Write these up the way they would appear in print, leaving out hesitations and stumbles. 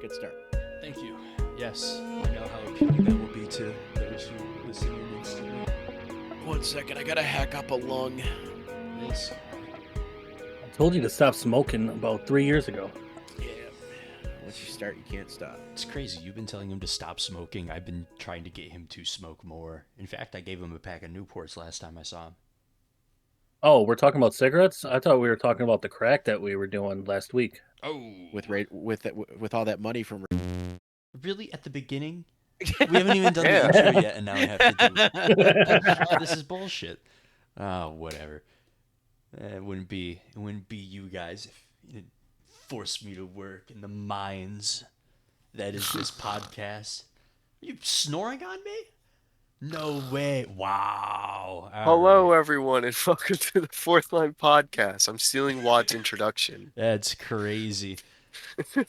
good start. Thank you. Yes, I know how appealing that will be to those who listen in instantly. 1 second, I gotta hack up a lung. This. I told you to stop smoking about 3 years ago. Yeah. Once you start, you can't stop. It's crazy. You've been telling him to stop smoking. I've been trying to get him to smoke more. In fact, I gave him a pack of Newports last time I saw him. Oh, we're talking about cigarettes? I thought we were talking about the crack that we were doing last week. Oh. With all that money from. Really? At the beginning? We haven't even done the intro yet, and now I have to do it. This is bullshit. Oh, whatever. It wouldn't be you guys if you didn't force me to work in the mines that is this podcast. Are you snoring on me? No way. Wow. All Hello, right. everyone, and welcome to the Fourth Line Podcast. I'm stealing Wad's introduction. That's crazy.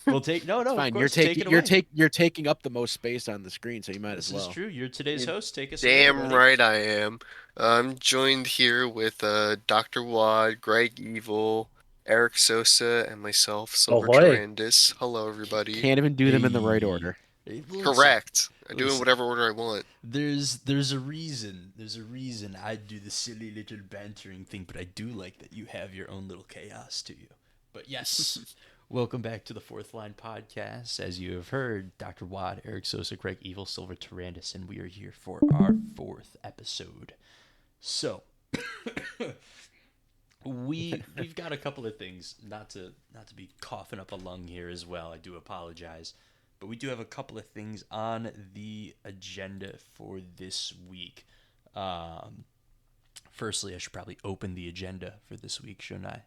We'll take no. It's Of fine. course, take it away. You're taking up the most space on the screen, so you might This as well. is true. You're today's host. Take us away, Damn buddy. right I am. I'm joined here with Dr. Wad, Greg Evil, Eric Sosa, and myself, Silver Ahoy. Trandis. Hello, everybody. Can't even do them in the right Hey. order. Hey, listen. Correct. I do it in Listen. whatever order I want. There's a reason. There's a reason I do the silly little bantering thing, but I do like that you have your own little chaos to you. But yes, welcome back to the Fourth Line Podcast. As you have heard, Dr. Watt, Eric Sosa, Craig Evil, Silver Tarandis, and we are here for our 4th episode. So we've got a couple of things, not to be coughing up a lung here as well. I do apologize. But we do have a couple of things on the agenda for this week. Firstly, I should probably open the agenda for this week, shouldn't I?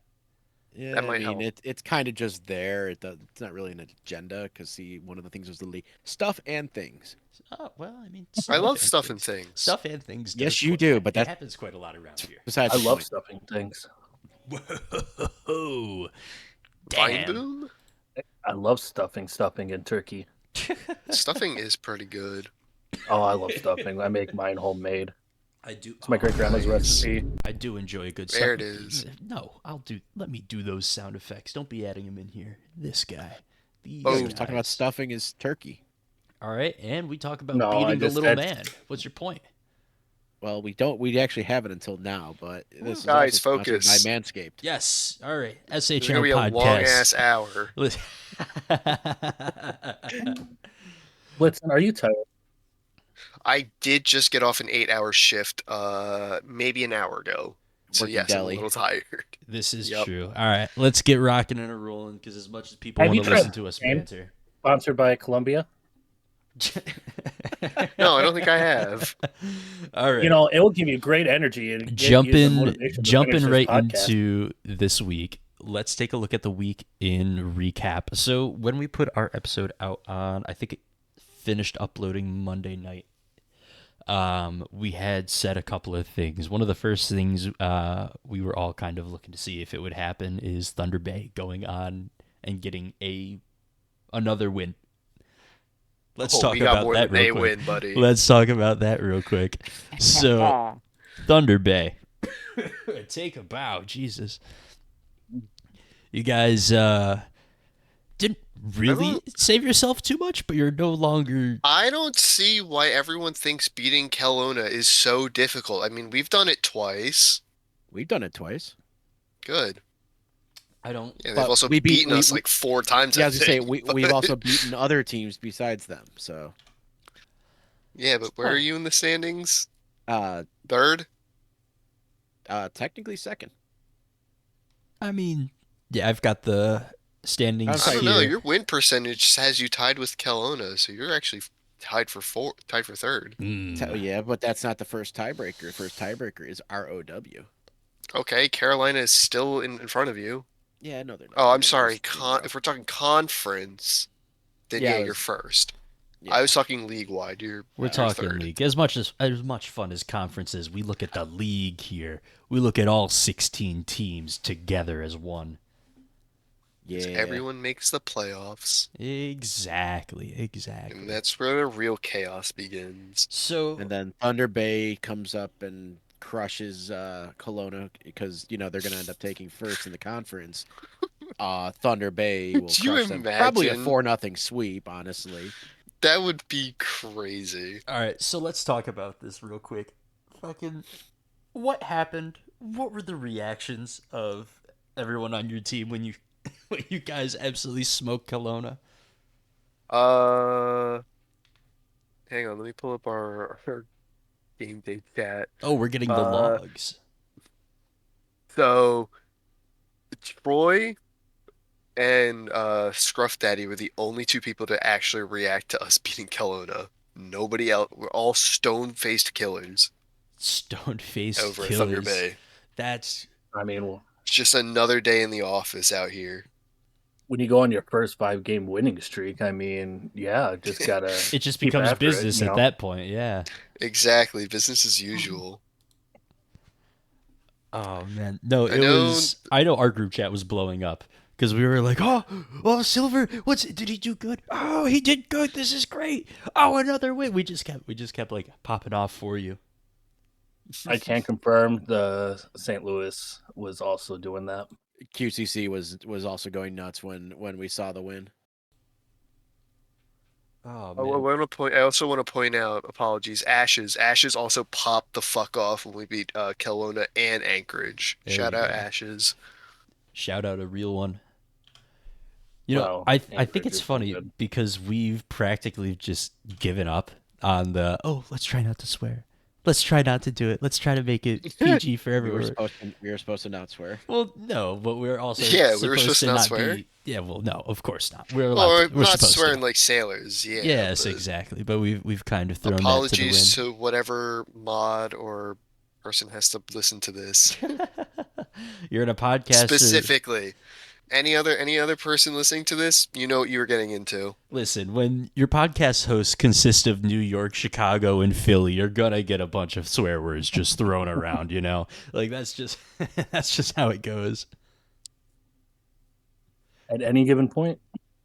Yeah, That I might mean, help. it's kind of just there. It's not really an agenda because see, one of the things was the stuff and things. Oh, well, I mean, I love stuff and things. Stuff and things. Yes, does you quite- do, but it that- happens quite a lot around here. Besides, I the love point. stuffing things. Whoa. Vine Damn. Boom? I love stuffing and turkey. Stuffing is pretty good. Oh, I love stuffing. I make mine homemade. I do. It's my great grandma's nice. recipe. I do enjoy a good. There it stuff. is. No, let me do those sound effects. Don't be adding them in here. This guy. These Oh. Yeah, we're talking about guys. stuffing is turkey. All right, and we talk about No, I beating the just little said- man. What's your point? Well, we actually have it until now, but this is Guys, also sponsored focus. by Manscaped. Yes. All right. It's SHR gonna be a podcast. long ass hour. Blitzen, are you tired? I did just get off an 8-hour shift, maybe an hour ago. So Working yes, I'm a deli. little tired. This is Yep. true. All right, let's get rocking and a rolling because as much as people Have want you to tried listen to us Game? banter. Sponsored by Columbia. No, I don't think I have. All right. You know, it will give you great energy and get you the motivation to jumping finish this right podcast. into this week. Let's take a look at the week in recap. So when we put our episode out on, I think it finished uploading Monday night. We had said a couple of things. One of the first things we were all kind of looking to see if it would happen is Thunder Bay going on and getting another win. Let's talk we got about more that than a real quick. win, buddy. Let's talk about that real quick. So, Thunder Bay. Take a bow, Jesus. You guys didn't really save yourself too much, but you're no longer. I don't see why everyone thinks beating Kelowna is so difficult. I mean, we've done it twice. We've done it twice. Good. I don't. Yeah, they've But also we beat- beaten we- us we- like 4 times. Yeah, I I was gonna say think, we've but- also beaten other teams besides them. So, Yeah, but where are you in the standings? uh, Third? technically second. I mean, yeah, I've got the standings I'm I sorry, don't know. here. Your win percentage has you tied with Kelowna, so you're actually tied for third. Yeah, but that's not the first tiebreaker. The first tiebreaker is ROW. Okay, Carolina is still in front of you. Yeah, no, they're not. Oh, I'm They're sorry. just in a row. If we're talking conference, then Yeah, yeah, I you're was- first. Yeah. I was talking league-wide. You're We're you're talking third. league. As much fun as conferences, we look at the league here. We look at all 16 teams together as one. Yeah, Everyone makes the playoffs, Exactly. and that's where the real chaos begins. So and then Thunder Bay comes up and crushes Kelowna because they're gonna end up taking first in the conference. Thunder Bay will Could you crush them. Probably a imagine? 4-0 sweep, honestly. That would be crazy. All right, so let's talk about this real quick. Fucking, what happened? What were the reactions of everyone on your team when you when you guys absolutely smoked Kelowna? Uh, Hang on, let me pull up our game day chat. Oh, we're getting the Uh, logs. So Troy and Scruff Daddy were the only two people to actually react to us beating Kelowna. Nobody else. We're all stone-faced killers Stone-faced over at Thunder killers. Bay. That's I mean, well, It's just another day in the office out here. when you go on your first 5-game winning streak, I mean, yeah, just gotta. it. Just keep becomes after it, business you at know? that point. Yeah. Exactly, business as usual. Oh man, no, I it know- was. I know our group chat was blowing up because we were like, oh, Silver, did he do good? Oh, he did good. This is great. Oh, another win. We just kept like popping off for you. I can confirm the St. Louis was also doing that. QCC was also going nuts when we saw the win. Oh I also want to point out, apologies, Ashes. Ashes also popped the fuck off when we beat Kelowna and Anchorage. There Shout you out go. Ashes. Shout out a real one. You know, Well, I think Anchorage it's is funny good. because we've practically just given up on the let's try not to swear. Let's try not to do it. Let's try to make it PG for We everyone. were supposed to not swear. Well, no, but we're also Yeah, we were supposed to not swear? be. Yeah, well, no, of course not. We're allowed. Or We're not supposed swearing to. like sailors. Yeah. Yes, but exactly. But we've kind of thrown Apologies that to whatever mod or person has to listen to this. to the wind. You're in a podcast. Specifically. Any other person listening to this, you know what you were getting into. Listen, when your podcast hosts consist of New York, Chicago, and Philly, you're gonna get a bunch of swear words just thrown around. You know, like that's just how it goes. At any given point,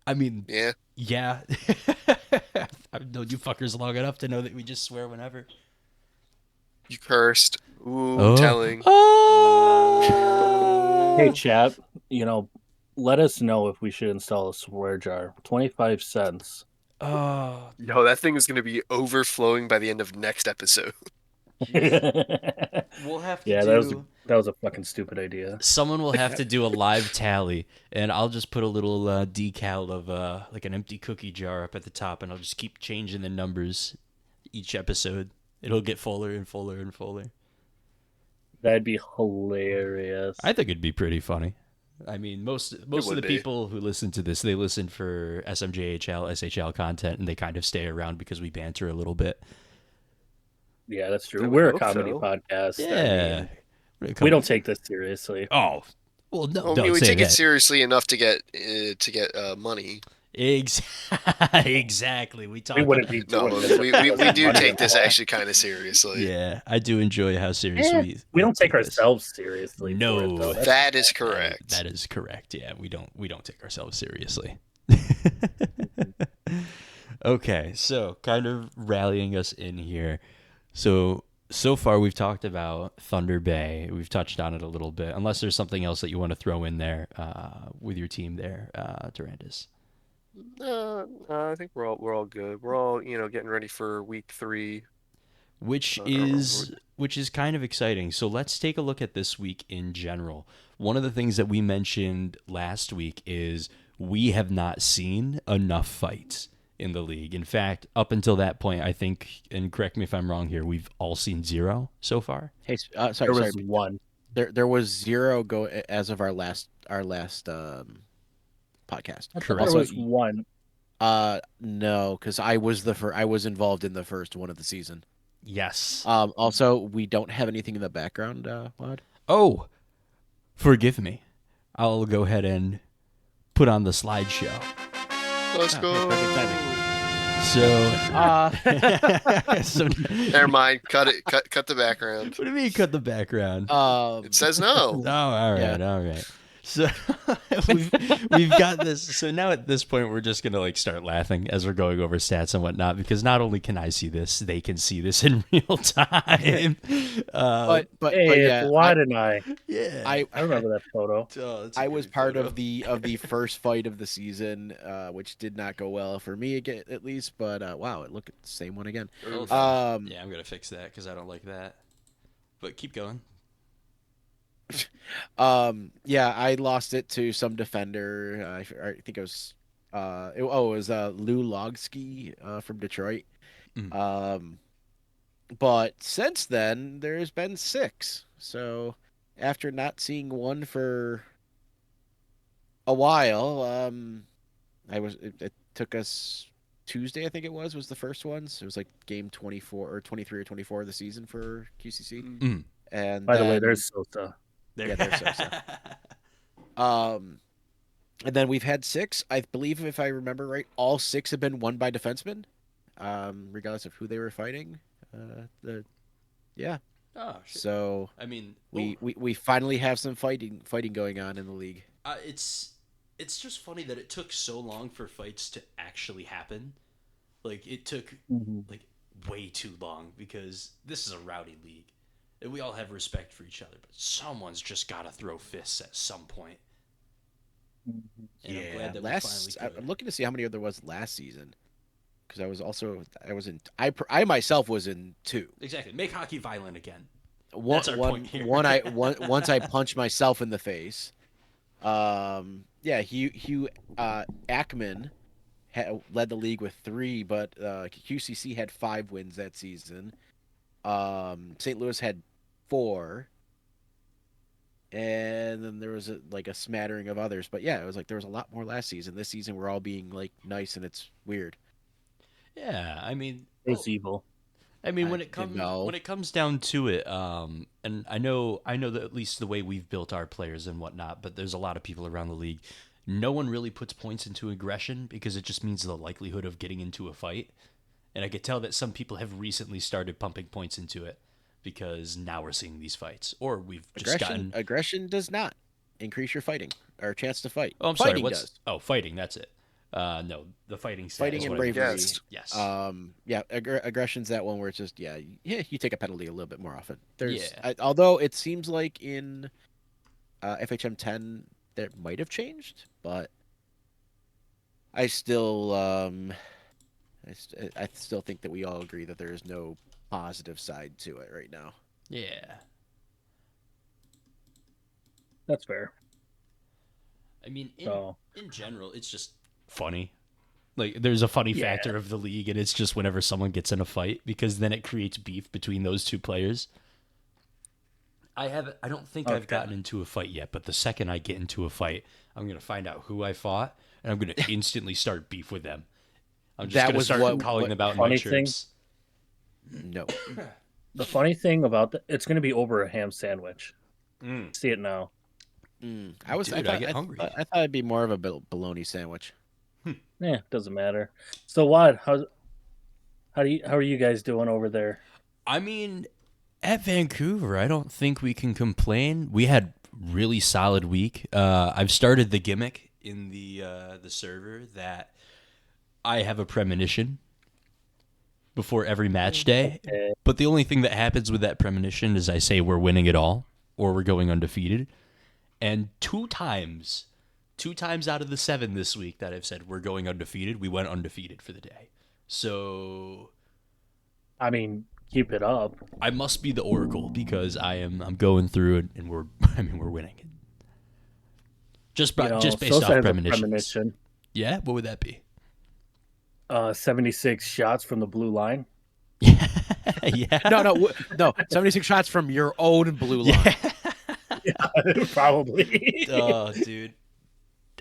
I mean, Yeah. yeah. I've known you fuckers long enough to know that we just swear whenever. You cursed. Ooh, Oh. telling. Oh. hey chat, let us know if we should install a swear jar. 25 cents. Oh. No, that thing is going to be overflowing by the end of next episode. yeah, We'll have to that was a fucking stupid idea. Someone will have to do a live tally, and I'll just put a little decal of like an empty cookie jar up at the top, and I'll just keep changing the numbers each episode. It'll get fuller and fuller and fuller. That'd be hilarious. I think it'd be pretty funny. I mean, most of would the be. people who listen to this, they listen for SMJHL, SHL content, and they kind of stay around because we banter a little bit. Yeah, that's true. I would We're a hope comedy so. podcast. I Yeah. mean, we don't take this seriously. Oh, well, no, Well, I don't mean, we say take that. it seriously enough to get money. Exactly. We talk. We wouldn't be No, doing this. we if there wasn't do money take this involved. actually kind of seriously. Yeah, I do enjoy how serious Eh, we don't take this. ourselves seriously. for No. it, though. That's- That is correct. That is correct. Yeah, we don't take ourselves seriously. Okay, so kind of rallying us in here. So far we've talked about Thunder Bay. We've touched on it a little bit. Unless there's something else that you want to throw in there with your team there, Durandis. I think we're all good. We're all getting ready for week 3. Which Uh, is kind of exciting. So let's take a look at this week in general. One of the things that we mentioned last week is we have not seen enough fights in the league. In fact, up until that point, I think, and correct me if I'm wrong here, we've all seen 0 so far. Hey, There sorry. was one. There was 0 go as of our last podcast. Correct. There was one. No, because I was involved in the first one of the season. Yes. Also, we don't have anything in the background, Wad. Oh, forgive me. I'll go ahead and put on the slideshow. Let's Ah, go. perfect timing. So, Never mind. Cut it. Cut the background. What do you mean cut the background? It says no. Oh, all right, Yeah. all right. So we've got this. So now at this point, we're just gonna like start laughing as we're going over stats and whatnot, because not only can I see this, they can see this in real time. But Hey, yeah, it's Wad and I. Yeah, I remember that photo. Oh, that's a I was great part photo. of the first fight of the season, which did not go well for me again, at least. But wow, it looked the same one again. Oof. Yeah, I'm gonna fix that because I don't like that. But keep going. Yeah, I lost it to some defender. I think it was it was Lou Logsky from Detroit. Mm. But since then there's been 6. So after not seeing one for a while, it took us Tuesday, I think it was the first one. So it was like game 24 or 23 or 24 of the season for QCC. Mm. And By the way, then- there's Sosa. Yeah, there's Sosa. And then we've had 6. I believe, if I remember right, all 6 have been won by defensemen, regardless of who they were fighting. Yeah. Oh, shit. So I mean, we finally have some fighting going on in the league. it's just funny that it took so long for fights to actually happen. Like it took like way too long because this is a rowdy league. And we all have respect for each other, but someone's just got to throw fists at some point. And I'm glad that we finally could. I'm looking to see how many there was last season, because I myself was in 2. Exactly. Make hockey violent again. One, That's our point here. once I punched myself in the face. Yeah, Hugh Ackman led the league with 3, but QCC had 5 wins that season. St. Louis had 4, and then there was a smattering of others. But yeah, it was like there was a lot more last season. This season, we're all being like nice, and it's weird. Yeah, I mean, It's evil. I mean, I when it didn't know. comes down to it, and I know that at least the way we've built our players and whatnot, but there's a lot of people around the league. No one really puts points into aggression because it just means the likelihood of getting into a fight. And I could tell that some people have recently started pumping points into it because now we're seeing these fights, or we've just gotten. Aggression does not increase your fighting or chance to fight. Oh, I'm sorry. Fighting What's does. fighting? That's it. No, the fighting. Stat Fighting is and what I mean. bravery. Yes. Yeah, aggression's that one where it's just you take a penalty a little bit more often. Yeah. Although it seems like in FHM 10 that might have changed, but I still I still think that we all agree that there is no positive side to it right now. Yeah. That's fair. I mean, So in general, it's just funny. Like, there's a funny Yeah. factor of the league, and it's just whenever someone gets in a fight, because then it creates beef between those two players. I don't think I've Okay. gotten into a fight yet, but the second I get into a fight, I'm gonna find out who I fought, and I'm gonna instantly start beef with them. I'm just That gonna was start what- calling them out in my funny thing- chirps. No. the funny thing about it's going to be over a ham sandwich. See it now. I Dude, I get hungry. I thought it'd be more of a bologna sandwich. Yeah, doesn't matter. So what? How are you guys doing over there? I mean, at Vancouver, I don't think we can complain. We had really solid week. I've started the gimmick in the server that I have a premonition before every match day. Okay. But the only thing that happens with that premonition is I say we're winning it all or we're going undefeated. And two times out of the 7 this week that I've said we're going undefeated, we went undefeated for the day. So I mean, keep it up. I must be the oracle because I'm going through it and we're winning it. Just You know, just based Sosa off has a premonitions. premonition. Yeah, what would that be? 76 shots from the blue line. Yeah. No. 76 shots from your own blue line. Probably. Oh, dude.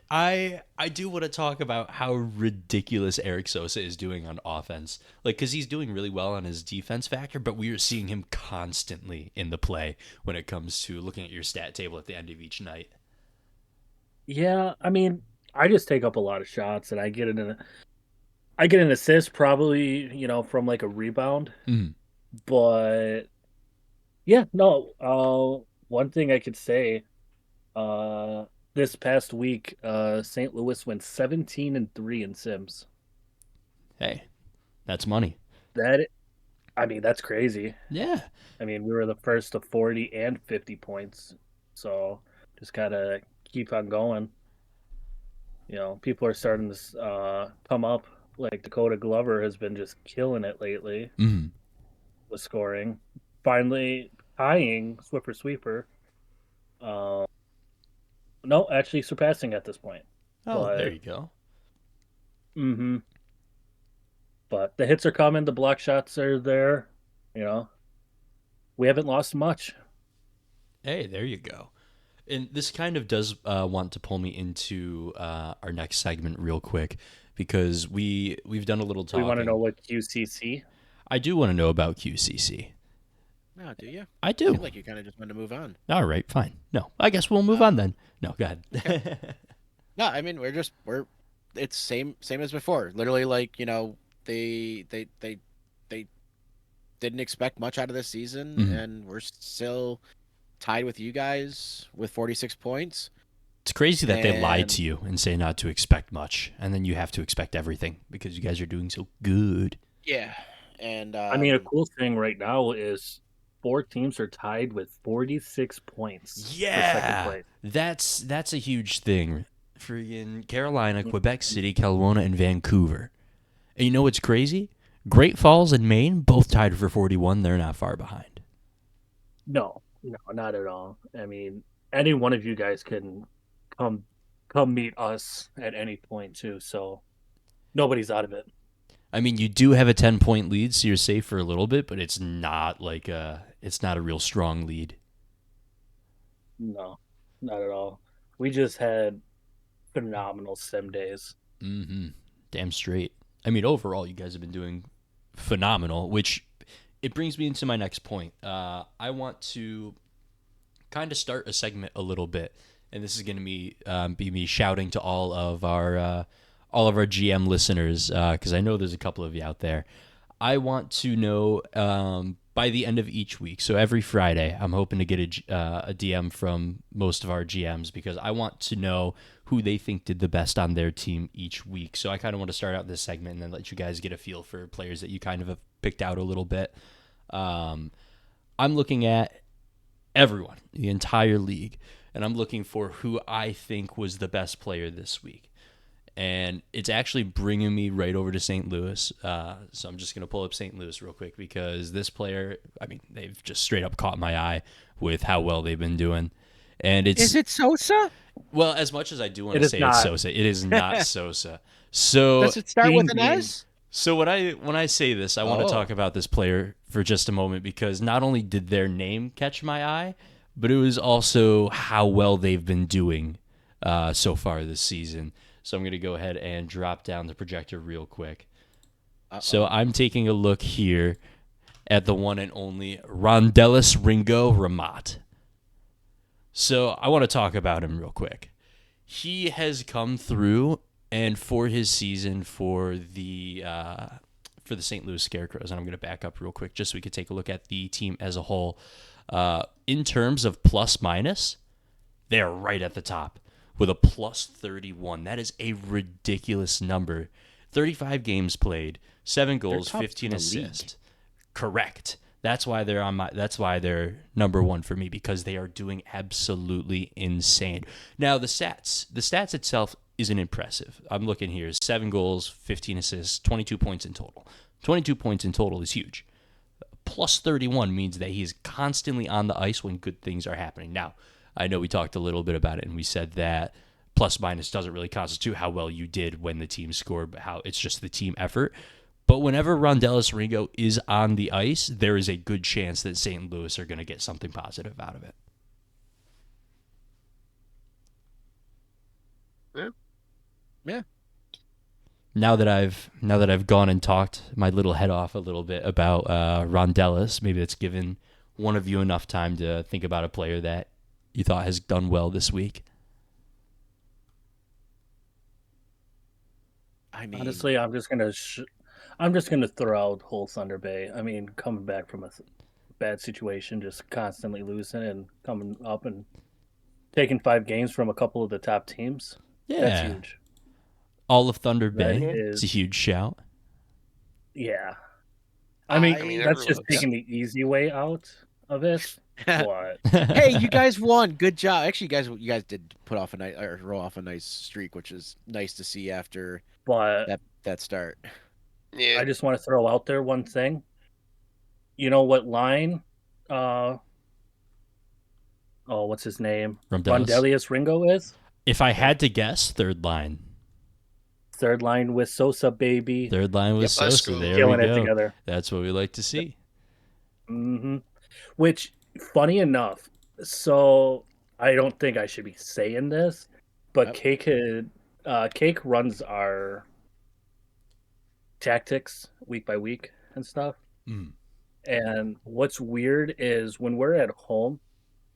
I do want to talk about how ridiculous Eric Sosa is doing on offense. Like, because he's doing really well on his defense factor, but we are seeing him constantly in the play when it comes to looking at your stat table at the end of each night. Yeah, I mean, I just take up a lot of shots, and I get an assist probably, from like a rebound. Mhm. But yeah, no. One thing I could say, the this past week, St. Louis went 17-3 in Sims. Hey, that's money. That's crazy. Yeah. I mean, we were the first to 40 and 50 points. So just gotta keep on going. People are starting to come up. Like Dakota Glover has been just killing it lately Mhm. with scoring. Finally tying Swiffer Sweeper. No, actually surpassing at this point. Oh, there But you go. mm-hmm. But the hits are coming, the block shots are there. We haven't lost much. Hey, there you go. And this kind of does want to pull me into our next segment real quick because we've done a little We want to talking. know what QCC. I do want to know about QCC. No, do you? I Seemed do. like you kind of just wanted to move on. All right, fine. No, I guess we'll move on then. No, go ahead. No, I mean it's same as before. Literally, like they didn't expect much out of this season, Mhm. and we're still tied with you guys with 46 points. It's crazy that they lie And to you and say not to expect much, and then you have to expect everything because you guys are doing so good. yeah, and I mean, a cool thing right now is 4 teams are tied with 46 points for second Yeah, place. that's a huge thing. Freaking Carolina, Mm-hmm. Quebec City, Kelowna, and Vancouver. And you know what's crazy? Great Falls and Maine both tied for 41. They're not far behind. No, not at all. I mean, any one of you guys can come meet us at any point too. So nobody's out of it. I mean, you do have a 10-point lead, so you're safe for a little bit, but it's not like it's not a real strong lead. No, not at all. We just had phenomenal sim days. Mm-hmm. Damn straight. I mean, overall, you guys have been doing phenomenal, which it brings me into my next point. I want to kind of start a segment a little bit, and this is going to be me shouting to all of our GM listeners because I know there's a couple of you out there. I want to know by the end of each week, so every Friday, I'm hoping to get a DM from most of our GMs because I want to know who they think did the best on their team each week. So I kind of want to start out this segment and then let you guys get a feel for players that you kind of have picked out a little bit. I'm looking at everyone, the entire league, and I'm looking for who I think was the best player this week. And it's actually bringing me right over to St. Louis. So I'm just going to pull up St. Louis real quick because this player, I mean, they've just straight up caught my eye with how well they've been doing. And it's is it Sosa? well, as much as I do want It to is say not. it's Sosa, it is not Sosa. So Does it start with an Ding, ding. S? so when I say this, I want to Oh. talk about this player for just a moment because not only did their name catch my eye, but it was also how well they've been doing so far this season. So I'm going to go ahead and drop down the projector real quick. So I'm taking a look here at the one and only Rondellis Ringo Ramat. So I want to talk about him real quick. He has come through, and for his season for the St. Louis Scarecrows, and I'm going to back up real quick just so we could take a look at the team as a whole. In terms of plus minus, they're right at the top with a plus 31. That is a ridiculous number. 35 games played, 7 goals, top 15 in the league. assists. Correct. That's why they're number one for me because they are doing absolutely insane. Now the stats itself isn't impressive. I'm looking here: 7 goals, 15 assists, 22 points in total. 22 points in total is huge. Plus 31 means that he's constantly on the ice when good things are happening. Now, I know we talked a little bit about it and we said that plus minus doesn't really constitute how well you did when the team scored, but how it's just the team effort. But whenever Rondellis Ringo is on the ice, there is a good chance that St. Louis are going to get something positive out of it. Yeah. Now that I've gone and talked my little head off a little bit about Rondellis, maybe that's given one of you enough time to think about a player that you thought has done well this week. I mean, Honestly, I'm just gonna throw out whole Thunder Bay. I mean, coming back from a bad situation, just constantly losing and coming up and taking 5 games from a couple of the top teams. Yeah. That's huge. All of Thunder That Bay. is, It's a huge shout. yeah. I mean, I that's just everyone's- taking the easy way out of it. But Hey, you guys won. Good job. Actually, you guys did put off a nice or roll off a nice streak, which is nice to see after that start. Yeah. I just want to throw out there one thing. You know what line? What's his name? Rondellis. Rondelius Ringo is If I had to guess, third line. third line with Sosa, baby, Third line was Yep, let's Sosa. go. There killing we it go. together. That's what we like to see. Which, funny enough, so I don't think I should be saying this, but Yep. Cake runs our tactics week by week and stuff. Mm. And what's weird is when we're at home,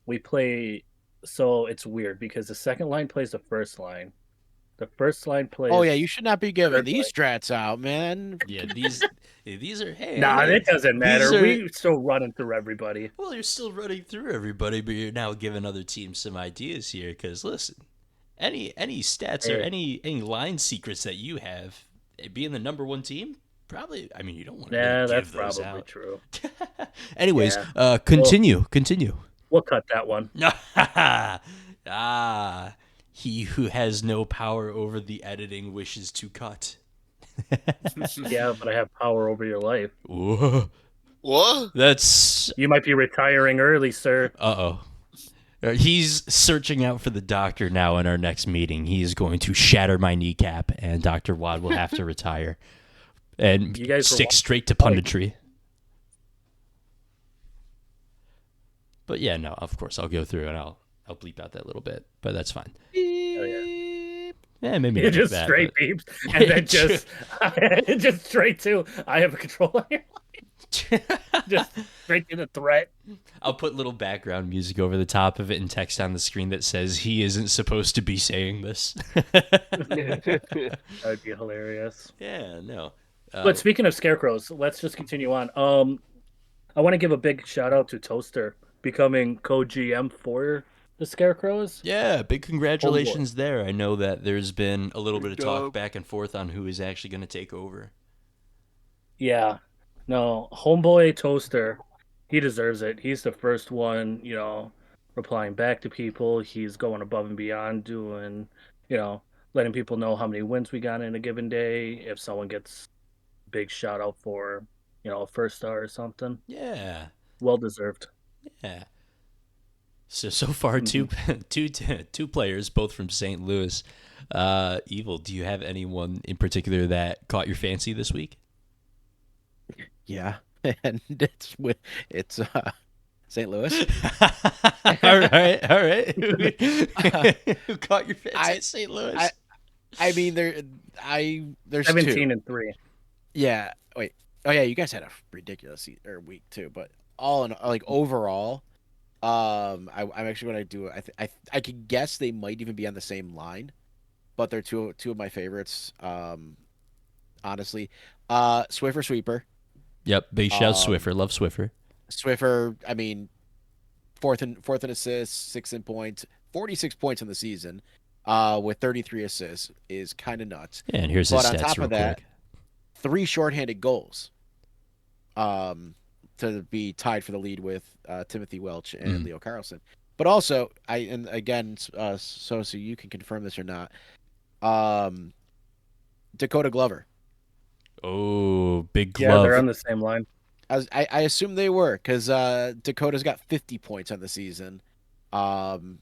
we play. So it's weird because the second line plays the first line. The first line plays. Oh yeah, you should not be giving third these strats out, man. Yeah, these are hey. Nah, hey, it doesn't matter. these are- We're still running through everybody. Well, you're still running through everybody, but you're now giving other teams some ideas here. Because listen, any stats or Hey. any line secrets that you have, being the number one team, probably. I mean, you don't want to Yeah, that's give those probably out. true. Anyways, Yeah. continue. We'll cut that one. He who has no power over the editing wishes to cut. Yeah, but I have power over your life. Whoa. What? That's You might be retiring early, sir. uh-oh. He's searching out for the doctor now in our next meeting. He is going to shatter my kneecap, and Dr. Wad will have to retire and You guys were stick straight to punditry. But yeah, no, of course I'll go through and I'll bleep out that little bit, but that's fine. Yeah, maybe You not just that, straight but- beeps, and then just straight to I have a control on your line. Just straight to the threat. I'll put little background music over the top of it and text on the screen that says he isn't supposed to be saying this. That'd be hilarious. Yeah, no. But speaking of scarecrows, let's just continue on. I want to give a big shout out to Toaster becoming co-GM for the Scarecrows. Yeah, big congratulations there. I know that there's been a little bit of Good talk job. back and forth on who is actually going to take over. Yeah, no, homeboy Toaster, he deserves it. He's the first one, replying back to people. He's going above and beyond, doing, letting people know how many wins we got in a given day. If someone gets big shout out for, a first star or something, Yeah, well deserved. yeah. So far, two players, both from St. Louis. Evil, do you have anyone in particular that caught your fancy this week? Yeah, and it's St. Louis. all right. Who caught your fancy I- at St. Louis? I mean, there's 17 two. and 3. Yeah. Wait. Oh yeah, you guys had a ridiculous week too. But all in like overall, I'm actually going to do it. I could guess they might even be on the same line, but they're two of my favorites. Honestly, Swiffer Sweeper. Yep, big shout Um, Swiffer. Love Swiffer. Swiffer. I mean, fourth in assists, sixth in points, 46 points in the season, with 33 assists is kind of nuts. Yeah, and here's his But on stats top real of that, quick. 3 shorthanded goals. To be tied for the lead with Timothy Welch and Mm. Leo Carlson. But also, so you can confirm this or not. Dakota Glover. Oh, big Yeah, glove. they're on the same line. I assume they were because Dakota's got 50 points on the season. And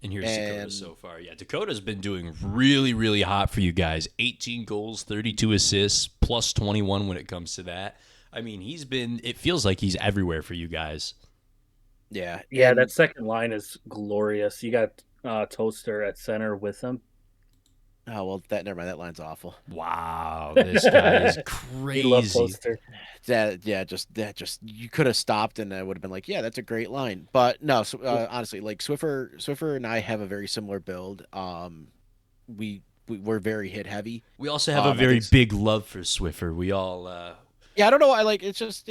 here's Dakota and- so far. Yeah, Dakota's been doing really, really hot for you guys. 18 goals, 32 assists, plus 21 when it comes to that. I mean, it feels like he's everywhere for you guys. Yeah, Yeah, and- that second line is glorious. You got Toaster at center with him. Oh well, never mind. That line's awful. Wow, this guy is We love crazy. Toaster. Just you could have stopped and I would have been like, yeah, that's a great line. But no, so, honestly, like Swiffer and I have a very similar build. We're very hit heavy. We also have a I very think big love for Swiffer. We all, Yeah, I don't know. I like it's just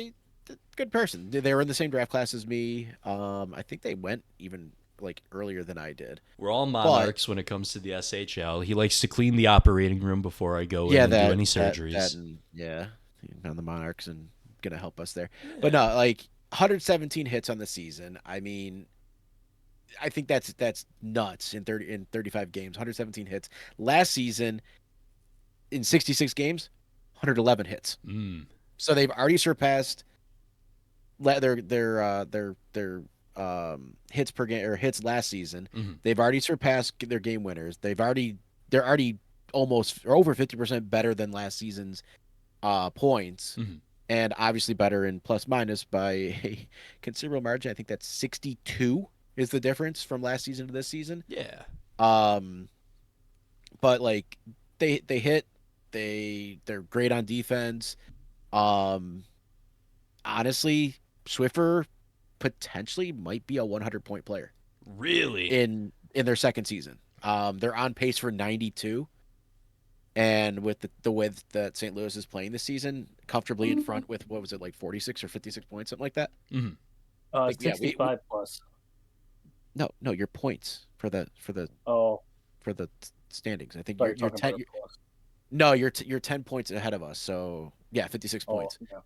good person. They were in the same draft class as me. I think they went even like earlier than I did. We're all But monarchs when it comes to the SHL. He likes to clean the operating room before I go in yeah, and do that any that surgeries. that and yeah, on the Monarchs and gonna help us there. But no, like 117 hits on the season. I mean, I think that's nuts in 35 games, 117 hits. Last season in 66 games, 111 hits. Mm. So they've already surpassed their hits per game or hits last season. Mhm. They've already surpassed their game winners. They're already almost or over 50% better than last season's points. Mhm. And obviously better in plus minus by a considerable margin. I think that's 62 is the difference from last season to this season. Yeah. Um, but like they hit, they're great on defense. Um, honestly, Swiffer potentially might be a 100-point player Really? in their second season. They're on pace for 92, and with the way that St. Louis is playing this season, comfortably in front with what was it like 46 or 56 points, something like that. Hmm. Like yeah, 65 plus. no your points Oh, for the standings. I think thought you're you you're were talking 10 about plus. no you're 10 points ahead of us. So yeah, 56 Oh, points. yeah.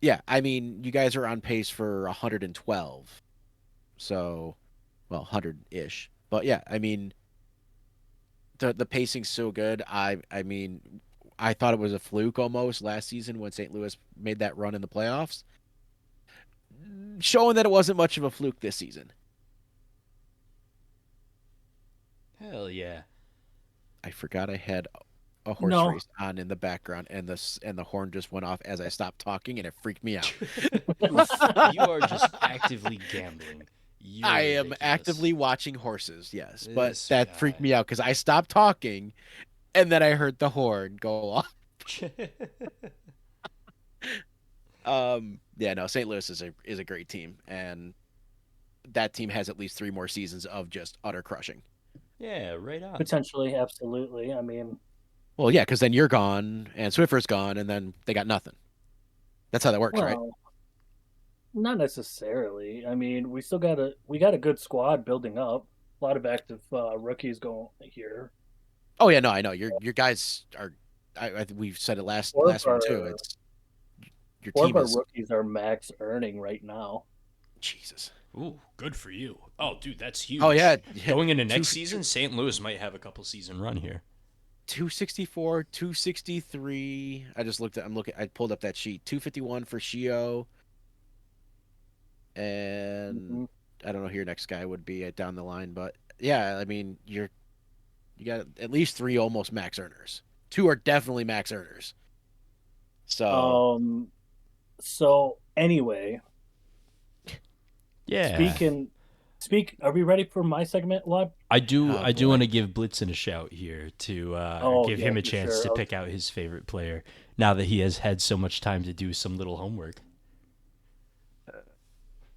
Yeah, I mean you guys are on pace for 112. So well 100-ish. But yeah, I mean the pacing's so good. I mean I thought it was a fluke almost last season when St. Louis made that run in the playoffs. Showing that it wasn't much of a fluke this season. Hell yeah. I forgot I had a horse No. race on in the background, and the horn just went off as I stopped talking, and it freaked me out. You are just actively gambling. You're I am ridiculous. actively watching horses, yes, but This that freaked guy. me out because I stopped talking, and then I heard the horn go off. Yeah, no, St. Louis is a great team, and that team has at least 3 more seasons of just utter crushing. Yeah, right on. Potentially, absolutely. I mean, Well, yeah, because then you're gone and Swiffer's gone, and then they got nothing. That's how that works, right? well, not necessarily. I mean, we got a good squad building up. A lot of active rookies going here. Oh yeah, no, I know your guys are. We've said it last Four of one too. our It's your four of team our is rookies are max earning right now. Jesus. Ooh, good for you. Oh, dude, that's huge. Oh yeah, Going into next Two- season, St. Louis might have a couple season run here. 264, 263. I just looked at. I'm looking. I pulled up that sheet. 251 for Shio, and Mhm. I don't know who your next guy would be down the line, but yeah, I mean you got at least 3 almost max earners. 2 are definitely max earners. So So anyway, Yeah. Are we ready for my segment, Lab? I do Oh, I do boy. want to give Blitzen a shout here to give Yeah, him a for chance sure. to pick out his favorite player now that he has had so much time to do some little homework.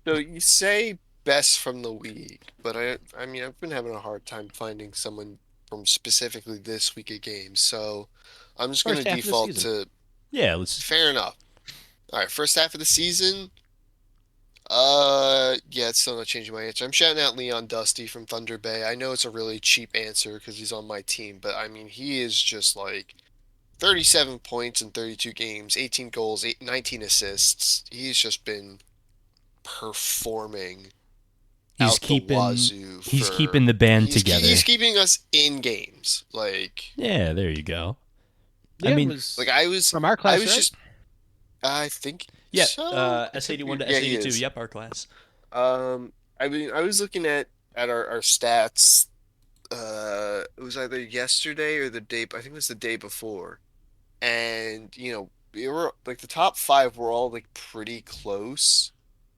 So you say best from the week, but I mean I've been having a hard time finding someone from specifically this week of games. So I'm just going First to half of the default season. to Yeah, let's fair enough. All right, first half of the season. Yeah, it's still not changing my answer. I'm shouting out Leon Dusty from Thunder Bay. I know it's a really cheap answer because he's on my team, but I mean he is just like 37 points in 32 games, 18 goals, 19 assists. He's just been performing he's out the keeping wazoo he's for keeping the band he's together. he's keeping us in games. Like Yeah, there you go. Yeah, I mean, it was like I was from our I class, was right? just I think yeah, so. I could S81 be- to yeah, he S82. is. Yep, our class. I mean I was looking at our stats. It was either yesterday or the day. I think it was the day before, and we were like the top five were all like pretty close.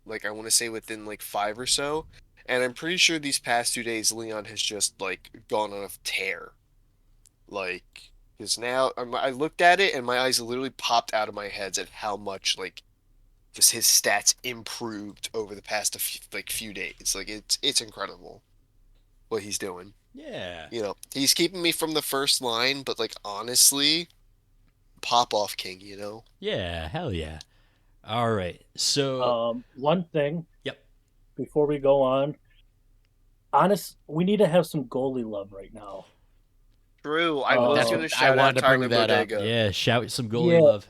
Like I want to say within like five or so. And I'm pretty sure these past 2 days Leon has just like gone on a tear. Like because now I looked at it and my eyes literally popped out of my heads at how much like just his stats improved over the past few days. Like it's incredible what he's doing. Yeah. He's keeping me from the first line, but like honestly, pop off king, you know? Yeah, hell yeah. All right. So, One thing yep. before we go on, we need to have some goalie love right now. True. I was That's Oh. going what to I shout wanted out to bring Tyler that up. Bodega. Yeah, shout some goalie Yeah. love.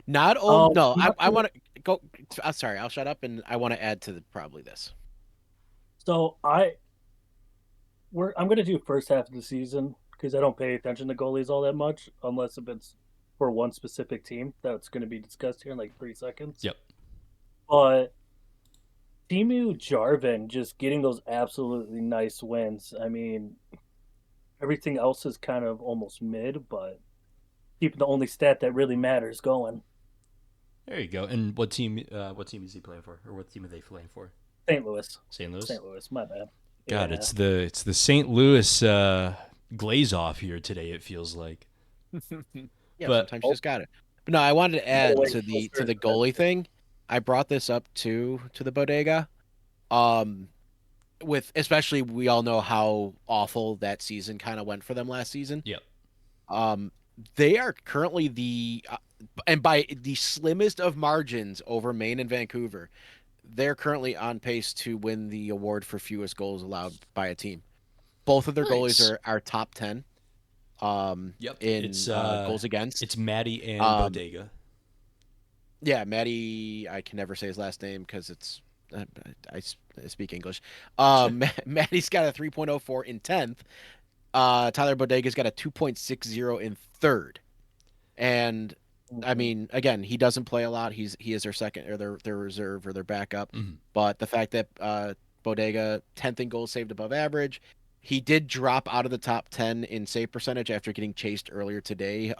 Not only no, not I to- want to go. I'm sorry, I'll shut up, and I want to add to probably this. So I'm gonna do first half of the season because I don't pay attention to goalies all that much unless if it's for one specific team that's going to be discussed here in like 3 seconds. Yep. But Timu Jarvin just getting those absolutely nice wins. I mean, everything else is kind of almost mid, but keeping the only stat that really matters going. There you go. And what team? What team is he playing for, or what team are they playing for? St. Louis. St. Louis. St. Louis. My bad. God, Yeah. it's the St. Louis glaze off here today. It feels like. Yeah, But- sometimes you just got it. But no, I wanted to add wait, to the sure. goalie thing. I brought this up to the bodega. With especially we all know how awful that season kind of went for them last season. Yep. They are currently and by the slimmest of margins over Maine and Vancouver, they're currently on pace to win the award for fewest goals allowed by a team. Both of their Nice. goalies are top 10. Yep. In It's goals against. It's Maddie and Bodega. Yeah, Matty. I can never say his last name because it's I speak English. Matty's got a 3.04 in 10th. Tyler Bodega's got a 2.60 in 3rd. And I mean, again, he doesn't play a lot. He is their second or their reserve or their backup. Mhm. But the fact that Bodega 10th in goals saved above average, he did drop out of the top 10 in save percentage after getting chased earlier today.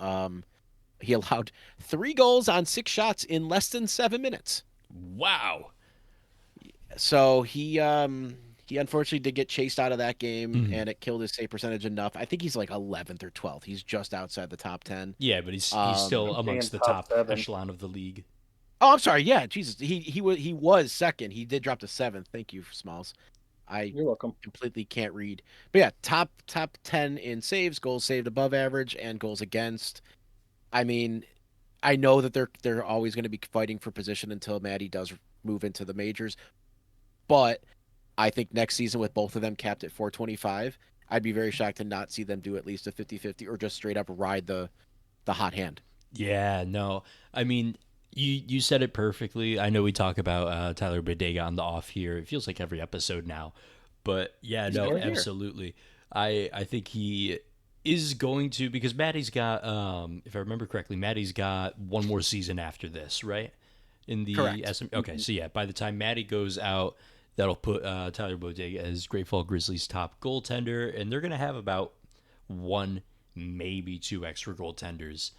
He allowed 3 goals on 6 shots in less than 7 minutes. Wow. So he unfortunately did get chased out of that game, Mhm. and it killed his save percentage enough. I think he's like 11th or 12th. He's just outside the top 10. Yeah, but he's still I'm amongst the thinking top top 7. echelon of the league. Oh, I'm sorry. Yeah, Jesus. He was second. He did drop to 7th. Thank you, Smalls. I You're welcome. completely can't read. But yeah, top 10 in saves, goals saved above average, and goals against. I mean, I know that they're always going to be fighting for position until Maddie does move into the majors, but I think next season with both of them capped at 425, I'd be very shocked to not see them do at least a 50-50 or just straight up ride the hot hand. Yeah, no. I mean, you said it perfectly. I know we talk about Tyler Bodega on the off here. It feels like every episode now. But yeah, He's no, good here. absolutely. I think he is going to, because Maddie's got if I remember correctly, Maddie's got one more season after this, right? In the Correct. SM Okay, so yeah, by the time Maddie goes out, that'll put Tyler Bodega as Great Fall Grizzlies' top goaltender, and they're gonna have about 1, maybe 2 extra goaltenders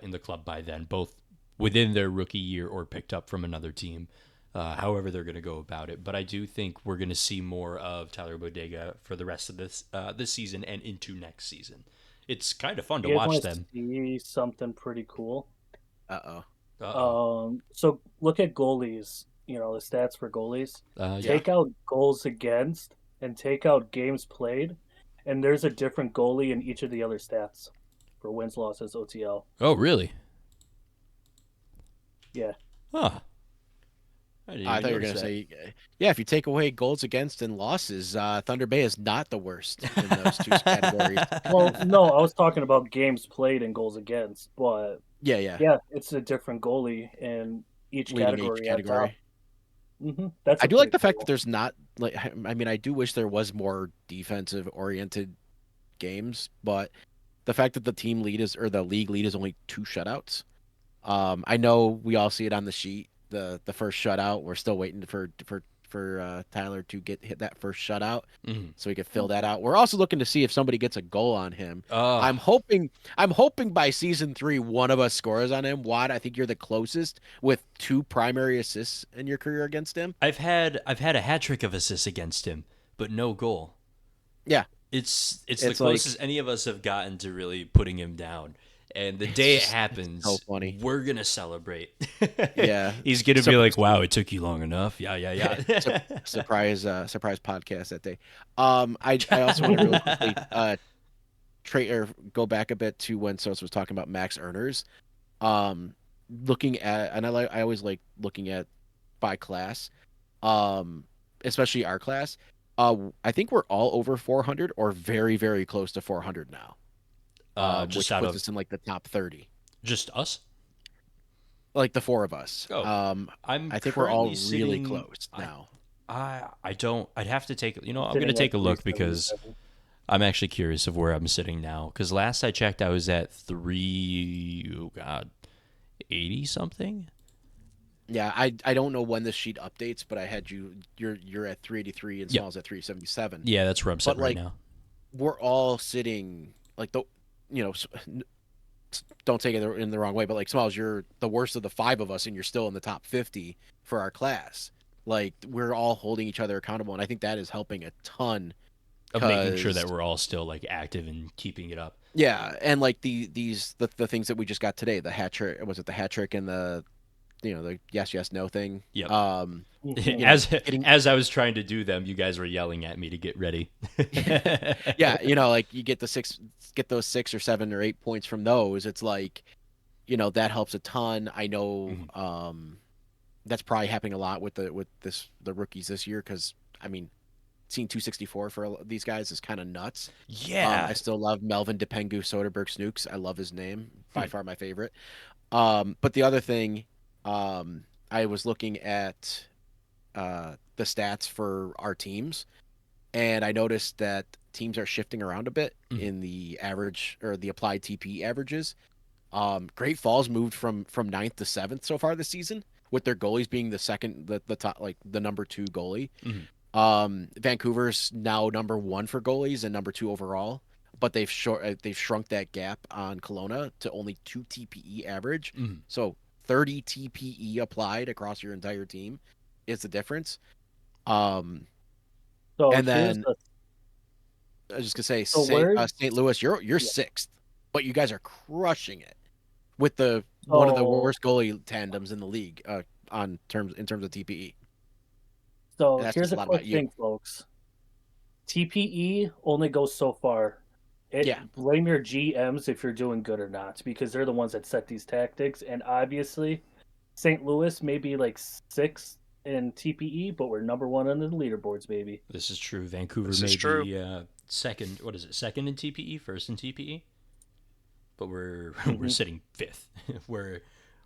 in the club by then, both within their rookie year or picked up from another team. However, they're going to go about it, but I do think we're going to see more of Tyler Bodega for the rest of this season and into next season. It's kind of fun to You guys watch wanna them. see something pretty cool? Uh-oh. So look at goalies. You know the stats for goalies. Yeah. Take out goals against and take out games played, and there's a different goalie in each of the other stats for wins, losses, OTL. Oh, really? Yeah. Huh. I didn't I even thought you were notice going to that. say, yeah, if you take away goals against and losses, Thunder Bay is not the worst in those two categories. Well, no, I was talking about games played and goals against, but Yeah. yeah, it's a different goalie in each Leading category. each category. That's. I do like the fact that there's not like I mean I do wish there was more defensive oriented games, but the fact that the team lead is or the league lead is only 2 shutouts. I know we all see it on the sheet. The first shutout, we're still waiting for Tyler to hit that first shutout Mhm. so we could fill that out. We're also looking to see if somebody gets a goal on him. Oh, I'm hoping by season 3 one of us scores on him. Watt, I think you're the closest with 2 primary assists in your career against him. I've had a hat trick of assists against him, but no goal. Yeah. It's the It's like- closest any of us have gotten to really putting him down. And the day it just- happens, so funny. we're gonna celebrate. Yeah. He's gonna So- be like, "Wow, it took you long enough." Yeah. surprise podcast that day. I also want to really quickly go back a bit to when Sos was talking about max earners. Looking at and I always like looking at by class, especially our class. I think we're all over 400 or very, very close to 400 now. Just Which out puts of us in like the top 30, just us. like the four of us. Oh, I'm I think we're all currently really sitting. close now. I don't. I'd have to take. I'm gonna Sitting take at a look because 377. I'm actually curious of where I'm sitting now. Because last I checked, I was at 80 something. Yeah, I don't know when this sheet updates, but I had you're at 383 and Yep. Smalls at 377. Yeah, that's where I'm But sitting right like now. we're all sitting like you know, don't take it in the wrong way, but like Smalls, you're the worst of the five of us, and you're still in the top 50 for our class. Like we're all holding each other accountable, and I think that is helping a ton. Of making sure that Because we're all still like active and keeping it up. yeah, and like the things that we just got today, the hat trick, was it the hat trick and the the yes no thing. Yep. Mhm. As Getting as I was trying to do them, you guys were yelling at me to get ready. yeah, like you get get those 6 or 7 or 8 points from those. It's like, that helps a ton. I know Mhm. that's probably happening a lot with the rookies this year because I mean, seeing 264 for these guys is kind of nuts. I Yeah. still love Melvin Depengu Soderbergh Snooks. I love his name, by Hmm. far my favorite. But the other thing, I was looking at the stats for our teams, and I noticed that teams are shifting around a bit Mhm. in the average or the applied TP averages. Great Falls moved from ninth to seventh so far this season, with their goalies being the top, like the number 2 goalie. Mhm. Vancouver's now number 1 for goalies and number 2 overall, but they've shrunk that gap on Kelowna to only 2 TPE average. Mhm. So 30 TPE applied across your entire team is the difference. Um, So and here's then the I was just gonna say so where St. Louis, you're yeah. sixth, but you guys are crushing it with the one of the So worst goalie tandems in the league in terms of TPE. so And that says here's a a lot quick about you. thing, folks. TPE only goes so far. Yeah, Blame your GMs if you're doing good or not, because they're the ones that set these tactics. And obviously, St. Louis may be like sixth in TPE, but we're number one on the leaderboards, baby. This is true. Vancouver This is may true. be second. What is it? Second in TPE, first in TPE, but we're we're Mhm. sitting fifth. we're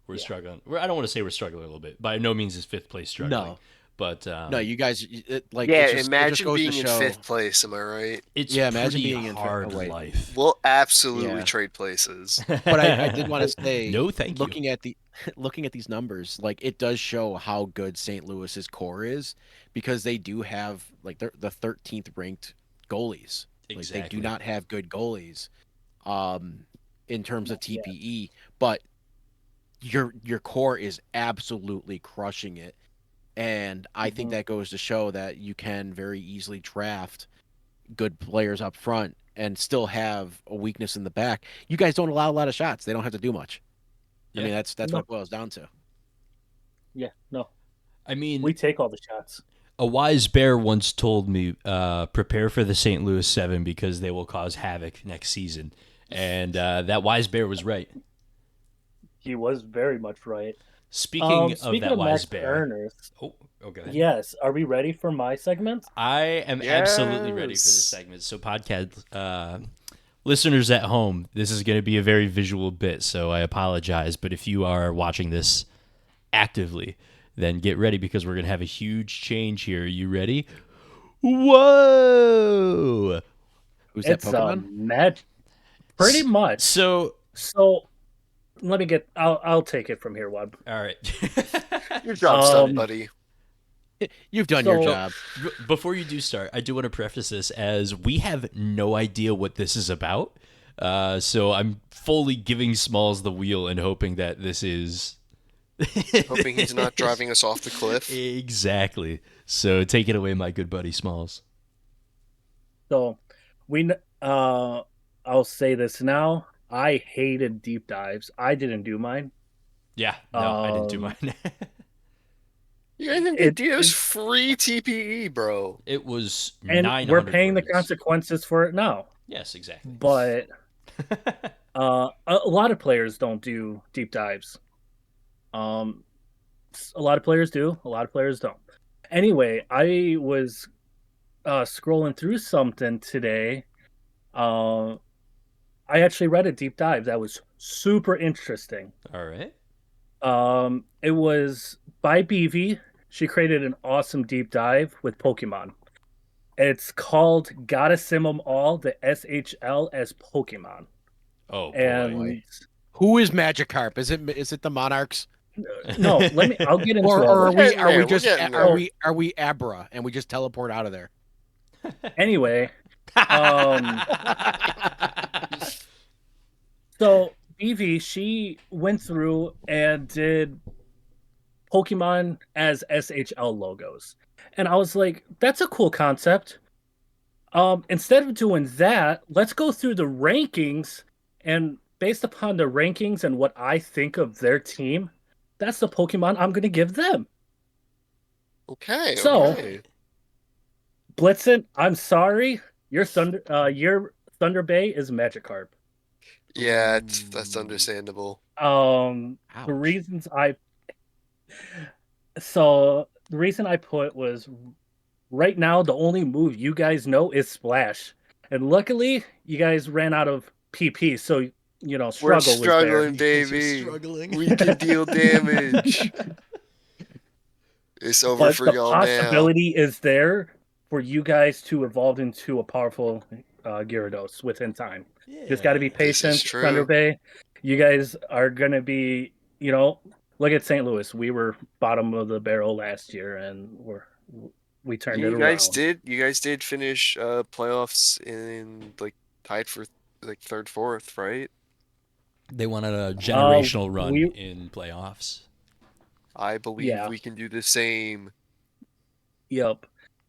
Yeah. struggling. I don't want to say we're struggling a little bit. By no means is fifth place struggling, no, but no, you guys, like Yeah, it just imagine goes to being in show. fifth place. Am I right? it's Yeah, imagine pretty being in hard wait. life. We'll absolutely Yeah, trade places. but I did want to say, No, thank you. looking at the looking at these numbers, like it does show how good St. Louis's core is, because they do have like they're the 13th ranked goalies. Like they do Exactly. not have good goalies um in terms of Yeah. TPE, but your core is absolutely crushing it. And I think Mhm. that goes to show that you can very easily draft good players up front and still have a weakness in the back. You guys don't allow a lot of shots. They don't have to do much. I Yeah. mean, that's what No. it boils down to. Yeah. No. I mean, We take all the shots. a wise bear once told me, prepare for the St. Louis Seven because they will cause havoc next season. And that wise bear was right. He was very much right. Speaking of Speaking that of wise Max bear, Earners, okay. yes. Are we ready for my segment? I am absolutely ready for this Yes. segment. So, podcast listeners at home, this is going to be a very visual bit, so I apologize. But if you are watching this actively, then get ready because we're going to have a huge change here. Are you ready? Whoa! Who's that It's Pokemon? magic. Pretty much. So, So let me get. I'll take it from here, Webb. all right. Your job's done, Um, buddy. You've done your So- job. Before you do start, I do want to preface this as we have no idea what this is about. So I'm fully giving Smalls the wheel and hoping that this is. Hoping he's not driving us off the cliff. Exactly. So take it away, my good buddy Smalls. So I'll say this now. I hated deep dives. I didn't do mine. Yeah, no, I didn't do Um, mine. You guys didn't It- do it was it- free TPE, bro. It was And 900 we're paying the words. consequences for it now. Yes, exactly. But a lot of players don't do deep dives. A lot of players do. A lot of players don't. Anyway, I was scrolling through something today. I actually read a deep dive that was super interesting. All right. It was by BV. She created an awesome deep dive with Pokemon. It's called Gotta Sim 'em All, the SHL as Pokemon. Oh boy. And Who is Magikarp? Is it the Monarchs? no, I'll get into Or all are this. we getting are there, we we're just getting are there. we Abra and we just teleport out of there? Anyway, um, so BV, she went through and did Pokemon as SHL logos. And I was like, that's a cool concept. Instead of doing that, let's go through the rankings, and based upon the rankings and what I think of their team, that's the Pokemon I'm going to give them. Okay, So, okay. Blitzen, I'm sorry, your Thunder Bay is Magikarp. Yeah, that's understandable. The Ouch. reasons I so the reason I put was right now the only move you guys know is Splash, and luckily you guys ran out of PP, so We're struggle was there. struggling, You guys are baby. struggling. We can deal damage. It's over But for the y'all now. possibility is there for you guys to evolve into a powerful Gyarados within time. Just got to be Yeah. This is patient, Thunder true. Bay. You guys are gonna be, look at St. Louis. We were bottom of the barrel last year, and we turned it around. You guys did finish playoffs in like tied for like third, fourth, right? They wanted a Uh, generational run we in playoffs. I believe yeah, we can do the same. yep.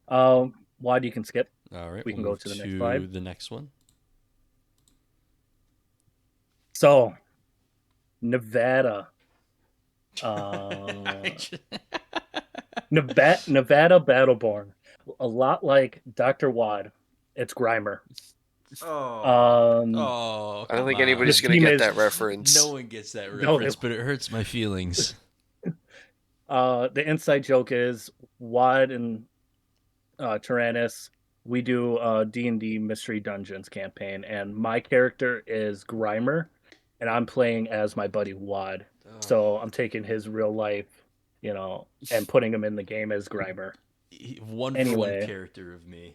Wad, you can skip. All right, We we'll can go move to the next to slide. the next one. So Nevada. Uh, Nevada Battleborn. A lot like Dr. Wad. It's Grimer. Um, Oh, I don't come think on. this anybody's gonna team get is that reference. No one gets that no. reference, but it hurts my feelings. The inside joke is Wad and Tyrannus. We do D&D Mystery Dungeons campaign, and my character is Grimer, and I'm playing as my buddy Wad. So I'm taking his real life, and putting him in the game as Grimer. One for one Anyway, character of me.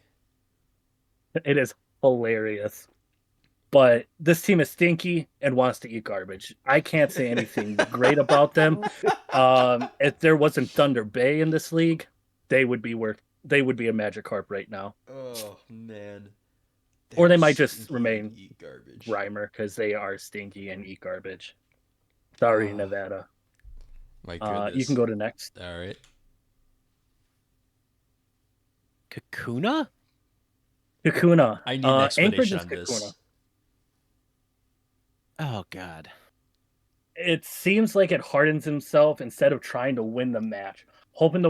it is hilarious. But this team is stinky and wants to eat garbage. I can't say anything great about them. If there wasn't Thunder Bay in this league, they would be a Magikarp right now. Oh man. Or They're they might just stinky and remain eat garbage. Grimer because they are stinky and eat garbage. Sorry, Oh, Nevada. my You goodness. can go to next. All right. Kakuna? Kakuna. I need an Anchorage explanation is on Kakuna. this. Oh God. It seems like it hardens himself instead of trying to win the match, hoping to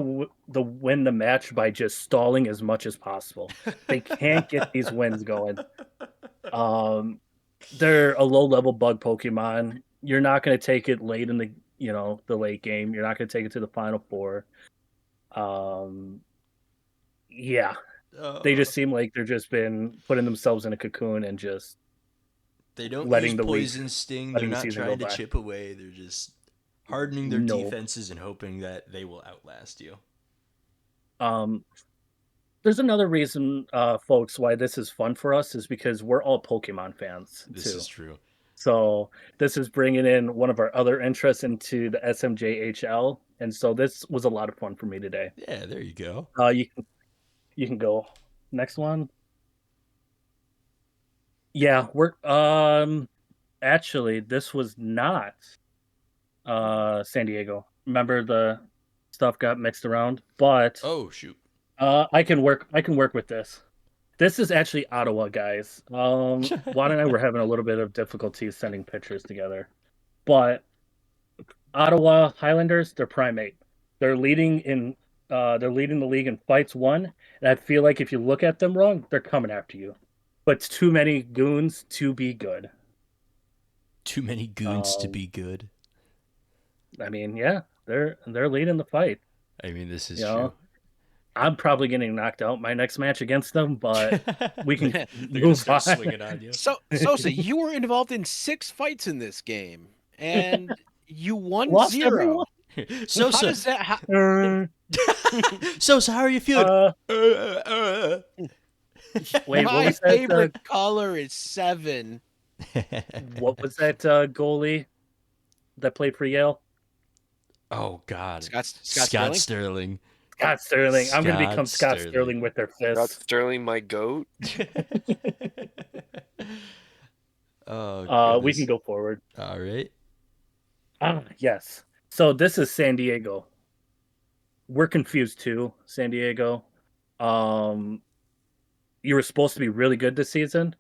win the match by just stalling as much as possible. They can't get these wins going. They're a low level bug Pokemon. You're not going to take it late in the late game. You're not going to take it to the final four. Yeah, they just seem like they're just been putting themselves in a cocoon and just They don't use letting the week, poison sting. They're letting the not season go trying to by. chip away. They're just hardening their Nope. defenses and hoping that they will outlast you. There's another reason, folks, why this is fun for us is because we're all Pokemon fans This too. is true. So this is bringing in one of our other interests into the SMJHL, and so this was a lot of fun for me today. Yeah, there you go. You can go next one. Yeah, we're actually this was not San Diego. Remember the stuff got mixed around, but Oh shoot. I can work with this. This is actually Ottawa, guys. Juan and I were having a little bit of difficulty sending pictures together, but Ottawa Highlanders, they're primate. They're leading the league in fights won, and I feel like if you look at them wrong, they're coming after you. But it's too many goons to be good. Too many goons to Um, be good. I mean, yeah, they're leading the fight. I mean, this is You know, true. I'm probably getting knocked out my next match against them, but we can They're gonna move start on. swinging on you. So Sosa, you were involved in 6 fights in this game, and you won Lost 0. So How so does that? so how are you feeling? Wait, what My was that? favorite color is 7. What was that goalie that played for Yale? Oh God, Scott Sterling? Scott Sterling. I'm going to Scott become Scott Sterling. Sterling with their Got fists. Sterling, my goat. Oh, We can goodness. go forward. All right. Yes. So this is San Diego. We're confused too, San Diego. You were supposed to be really good this season.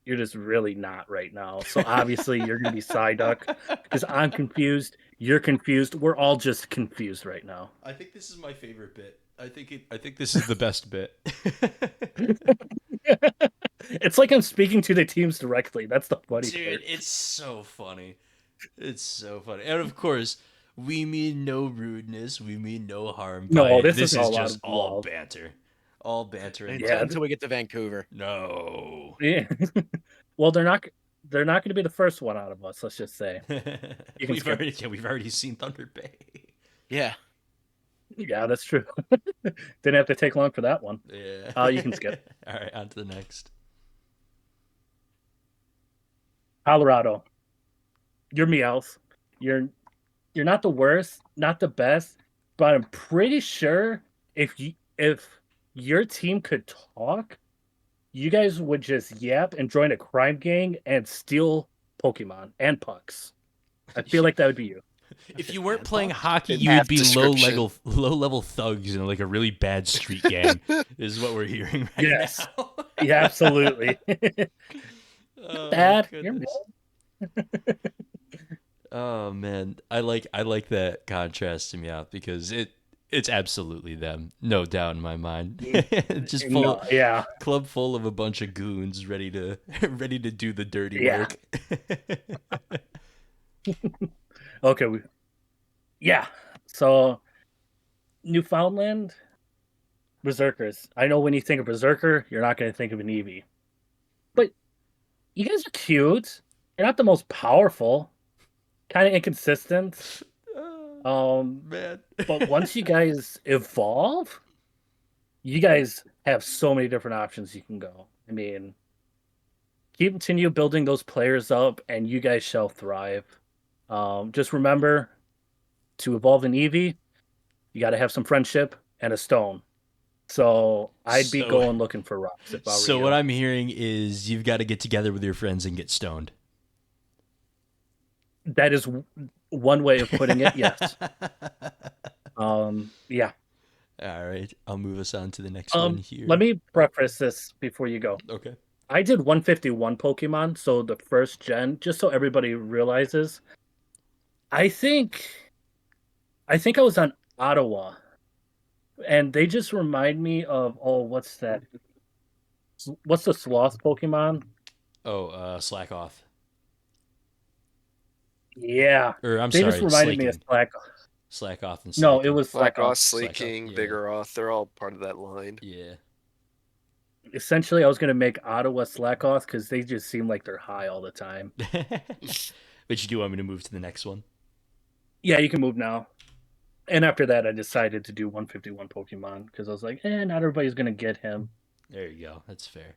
You're just really not right now. So obviously you're going to be Psyduck because I'm confused. You're confused. We're all just confused right now. I think this is my favorite bit. I think this is the best bit. It's like I'm speaking to the teams directly. That's the funny Dude, part. it's so funny. It's so funny. And of course, we mean no rudeness. We mean no harm. No, by it. this This is is all out just of all love. banter. All banter. And Yeah, Until we get to Vancouver. no. Yeah. Well, they're not going to be the first one out of us, let's just say. You can skip. We've already seen Thunder Bay. Yeah. Yeah, that's true. Didn't have to take long for that one. Yeah. You can skip. All right, on to the next. Colorado. You're Meowth. You're not the worst, not the best, but I'm pretty sure if your team could talk, you guys would just yap and join a crime gang and steal Pokemon and pucks. I feel like that would be you. If you weren't playing hockey, In you would half be description. low level thugs in like a really bad street gang. Is what we're hearing right Yes. now. Yeah, absolutely. Oh, Bad. You're goodness. Oh man, I like that contrast to Meowth because it's absolutely them, no doubt in my mind. Just No, yeah. club full of a bunch of goons ready to do the dirty Yeah. work. Okay. Yeah. So Newfoundland, Berserkers. I know when you think of Berserker, you're not going to think of an Eevee. But you guys are cute. You're not the most powerful. Kind of inconsistent. Man. But once you guys evolve, you guys have so many different options you can go. I mean, continue building those players up, and you guys shall thrive. Just remember to evolve an Eevee, you got to have some friendship and a stone. So I'd be So- going looking for rocks if I were So you. what I'm hearing is you've got to get together with your friends and get stoned. That is one way of putting it. Yes. Yeah. All right, I'll move us on to the next one here. Let me preface this before you go. Okay. I did 151 Pokemon, so the first gen, just so everybody realizes. I think I was on Ottawa, and they just remind me of what's that? What's the sloth Pokemon? Oh, slack off. Yeah, Or I'm they sorry, just reminded me of Slaking. Slack. Slack off and No, Slaking. it was Black Slack. Off, Slack Off, Sleeking, yeah. Vigoroth, they're all part of that line. Yeah. Essentially, I was gonna make Ottawa Slackoth because they just seem like they're high all the time. But you do want me to move to the next one? Yeah, you can move now. And after that, I decided to do 151 Pokemon because I was like, not everybody's gonna get him. There you go. That's fair.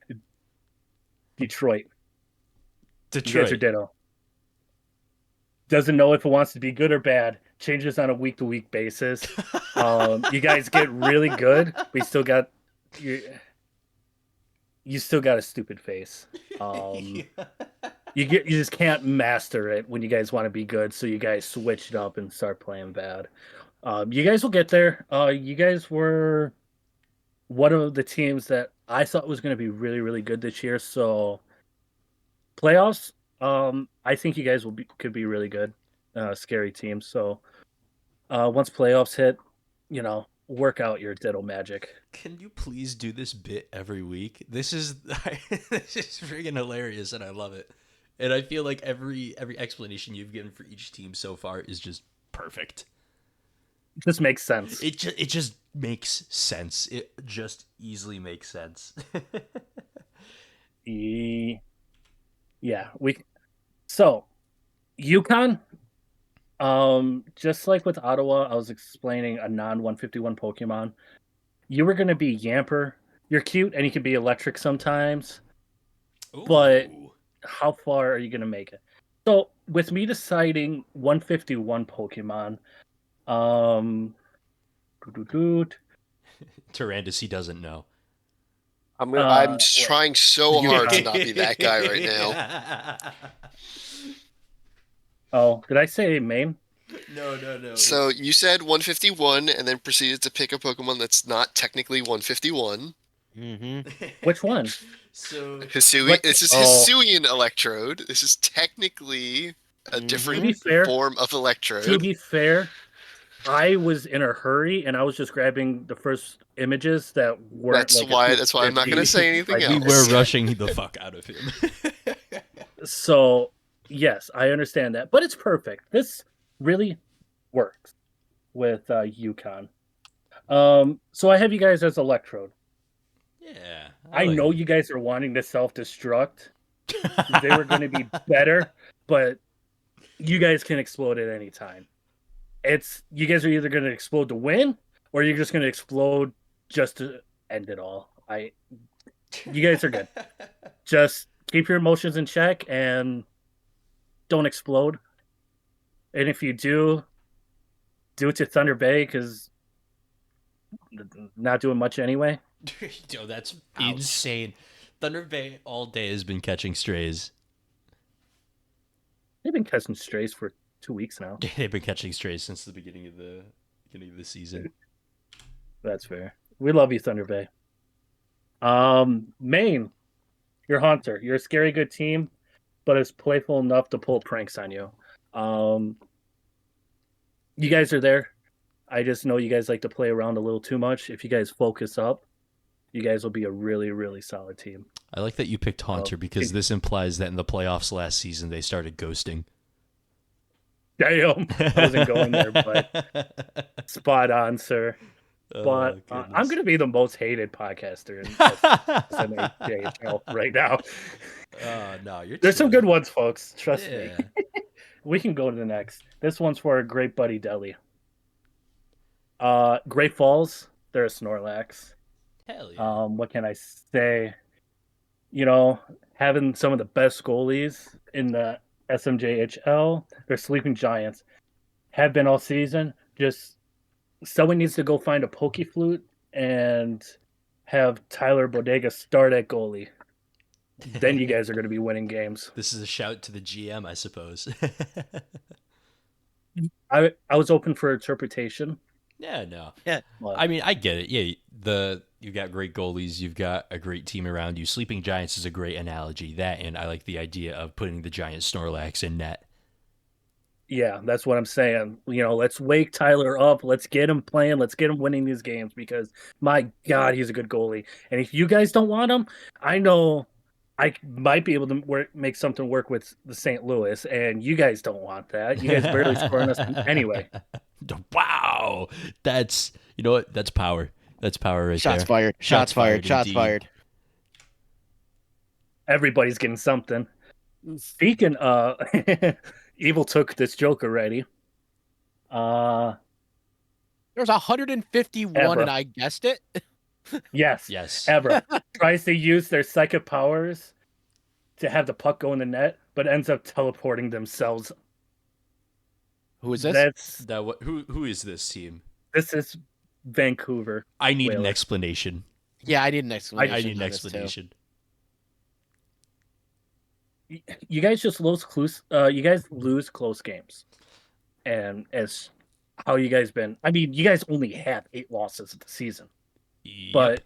Detroit. You guys are Detroit. ditto. Doesn't know if it wants to be good or bad. Changes on a week-to-week basis. You guys get really good, but you still got a stupid face. You just can't master it when you guys want to be good, so you guys switch it up and start playing bad. You guys will get there. You guys were one of the teams that I thought was going to be really, really good this year. So playoffs, I think you guys could be really good. Scary team. So once playoffs hit, work out your Ditto magic. Can you please do this bit every week? This is this is freaking hilarious, and I love it. And I feel like every explanation you've given for each team so far is just perfect. This makes sense. It just makes sense. It just easily makes sense. Yeah, so Yukon. Just like with Ottawa, I was explaining a non 151 Pokemon. You were gonna be Yamper. You're cute and you can be electric sometimes. But Ooh. how far are you gonna make it? So with me deciding 151 Pokemon, doot. Tyrannus, he doesn't know. I'm What? trying so You hard to got- not be that guy right now. Oh, did I say Maine? No. So you said 151 and then proceeded to pick a Pokemon that's not technically 151. Mm-hmm. Which one? So What- This is oh. Hisuian Electrode. This is technically a Mhm. To different be fair, form of to Electrode. be fair, I was in a hurry and I was just grabbing the first images that weren't. That's why I'm not going to say anything we else. were rushing the fuck out of him. So yes, I understand that, but it's perfect. This really works with Yukon. So I have you guys as Electrode. Yeah. I know you guys are wanting to self-destruct. They were going to be better, but you guys can explode at any time. You guys are either going to explode to win, or you're just going to explode just to end it all. You guys are good. Just keep your emotions in check and don't explode. And if you do it to Thunder Bay because not doing much anyway. Yo, that's Ouch. insane. Thunder Bay all day has been catching strays. They've been catching strays for 2 weeks now. They've been catching strays since the beginning of the season. That's fair. We love you, Thunder Bay. Maine, you're Haunter. You're a scary good team, but it's playful enough to pull pranks on you. You guys are there. I just know you guys like to play around a little too much. If you guys focus up, you guys will be a really, really solid team. I like that you picked Haunter because this implies that in the playoffs last season they started ghosting. Damn, I wasn't going there, but spot on, sir. But I'm going to be the most hated podcaster in SMHJHL right now. No, you're There's some chilling. good ones, folks. Trust me. Yeah. We can go to the next. This one's for our great buddy Deli. Great Falls, they're a Snorlax. Hell yeah. What can I say? Having some of the best goalies in the SMJHL, they're sleeping giants. Have been all season. Just someone needs to go find a Pokeflute and have Tyler Bodega start at goalie. Then you guys are going to be winning games. This is a shout to the GM, I suppose. I was open for interpretation. Yeah, no. Yeah. But I mean, I get it. Yeah, you've got great goalies, you've got a great team around you. Sleeping Giants is a great analogy. That, and I like the idea of putting the giant Snorlax in net. yeah, that's what I'm saying. Let's wake Tyler up. Let's get him playing. Let's get him winning these games because, my God, he's a good goalie. And if you guys don't want him, I know I might be able to make something work with the St. Louis, and you guys don't want that. You guys barely scoring us anyway. Wow, that's you know what? That's power. That's power right Shots there. fired. Shots fired. Shots indeed. fired. Everybody's getting something. Speaking of, Evil took this joke already. There was 151 Abra. and I guessed it. Yes. Yes. Abra tries to use their psychic powers to have the puck go in the net, but ends up teleporting themselves. Who is this? That what? Who is this team? This is Vancouver. I need an Whalers. explanation. Yeah, I need an explanation. I need an on this, too. explanation. You guys just lose close. You guys lose close games, and as how you guys been? I mean, you guys only have 8 losses of the season, Yep. but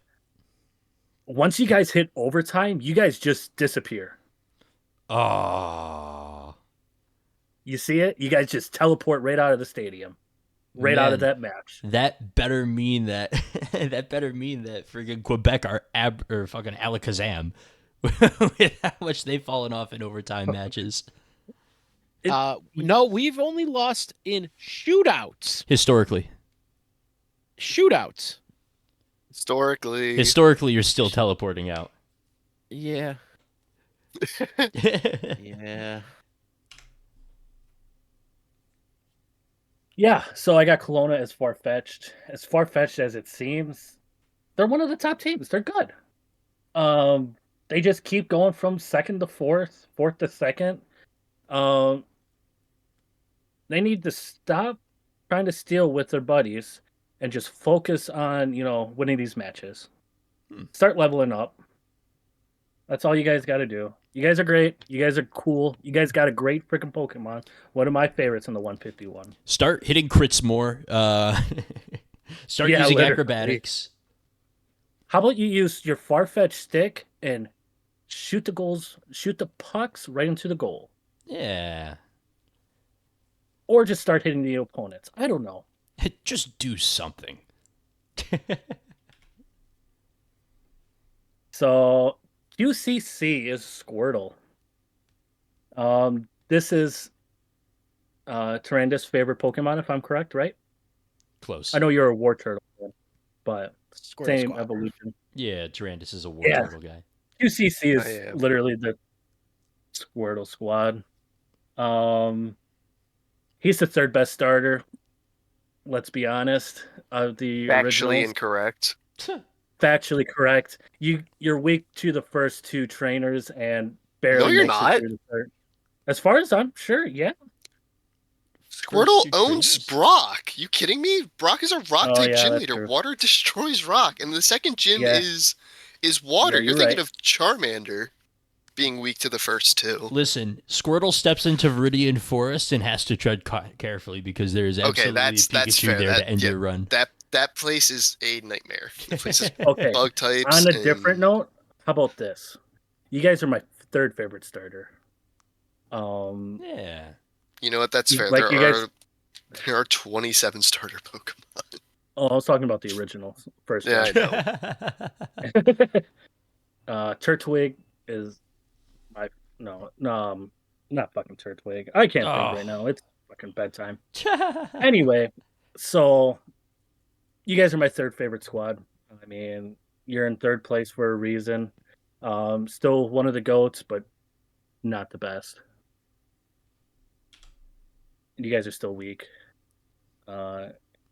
once you guys hit overtime, you guys just disappear. Oh, You see it? You guys just teleport right out of the stadium, right out of Man. that match. that better mean that friggin' Quebec are or fucking Alakazam with how much they've fallen off in overtime matches. No, we've only lost in shootouts. Historically, Shootouts. Historically, you're still teleporting out. Yeah. Yeah. Yeah, so I got Kelowna as far-fetched. As far-fetched as it seems, they're one of the top teams. They're good. They just keep going from second to fourth, fourth to second. Um, they need to stop trying to steal with their buddies and just focus on, winning these matches. Start leveling up. That's all you guys got to do. You guys are great. You guys are cool. You guys got a great freaking Pokemon. One of my favorites in the 151. Start hitting crits more. Start Yeah, using literally. acrobatics. How about you use your Farfetch stick and shoot the pucks right into the goal? Yeah. Or just start hitting the opponents. I don't know. Just do something. So QCC is Squirtle. This is Tyranda's favorite Pokemon, if I'm correct, right? Close. I know you're a War Turtle fan, but Squirtle same Squad. evolution. Yeah, Durandus is a War Yeah. Turtle guy. QCC is I am. literally the Squirtle squad. He's the third best starter. Let's be honest. Of the Factually originals. incorrect. Factually correct. You're weak to the first two trainers and barely No, you're makes it not. through the third. As far as I'm sure, yeah. Squirtle two owns trainers. Brock. You kidding me? Brock is a rock Oh, type yeah, gym that's leader. true. Water destroys rock, and the second gym Yeah. is water. Yeah, you're you're thinking right. of Charmander being weak to the first two. Listen, Squirtle steps into Viridian Forest and has to tread carefully because there is Okay, absolutely that's a Pikachu fair. there to end your run. That place is a nightmare. That place is Okay. bug types. On a and- different note, how about this? You guys are my third favorite starter. Yeah. You know what? That's You- fair. like you guys- There are 27 starter Pokemon. Oh, I was talking about the original first Yeah, one. I know. Turtwig is my not fucking Turtwig. I can't Oh. think right now. It's fucking bedtime. Anyway, so you guys are my third favorite squad. I mean, you're in third place for a reason. Still one of the GOATs, but not the best. You guys are still weak.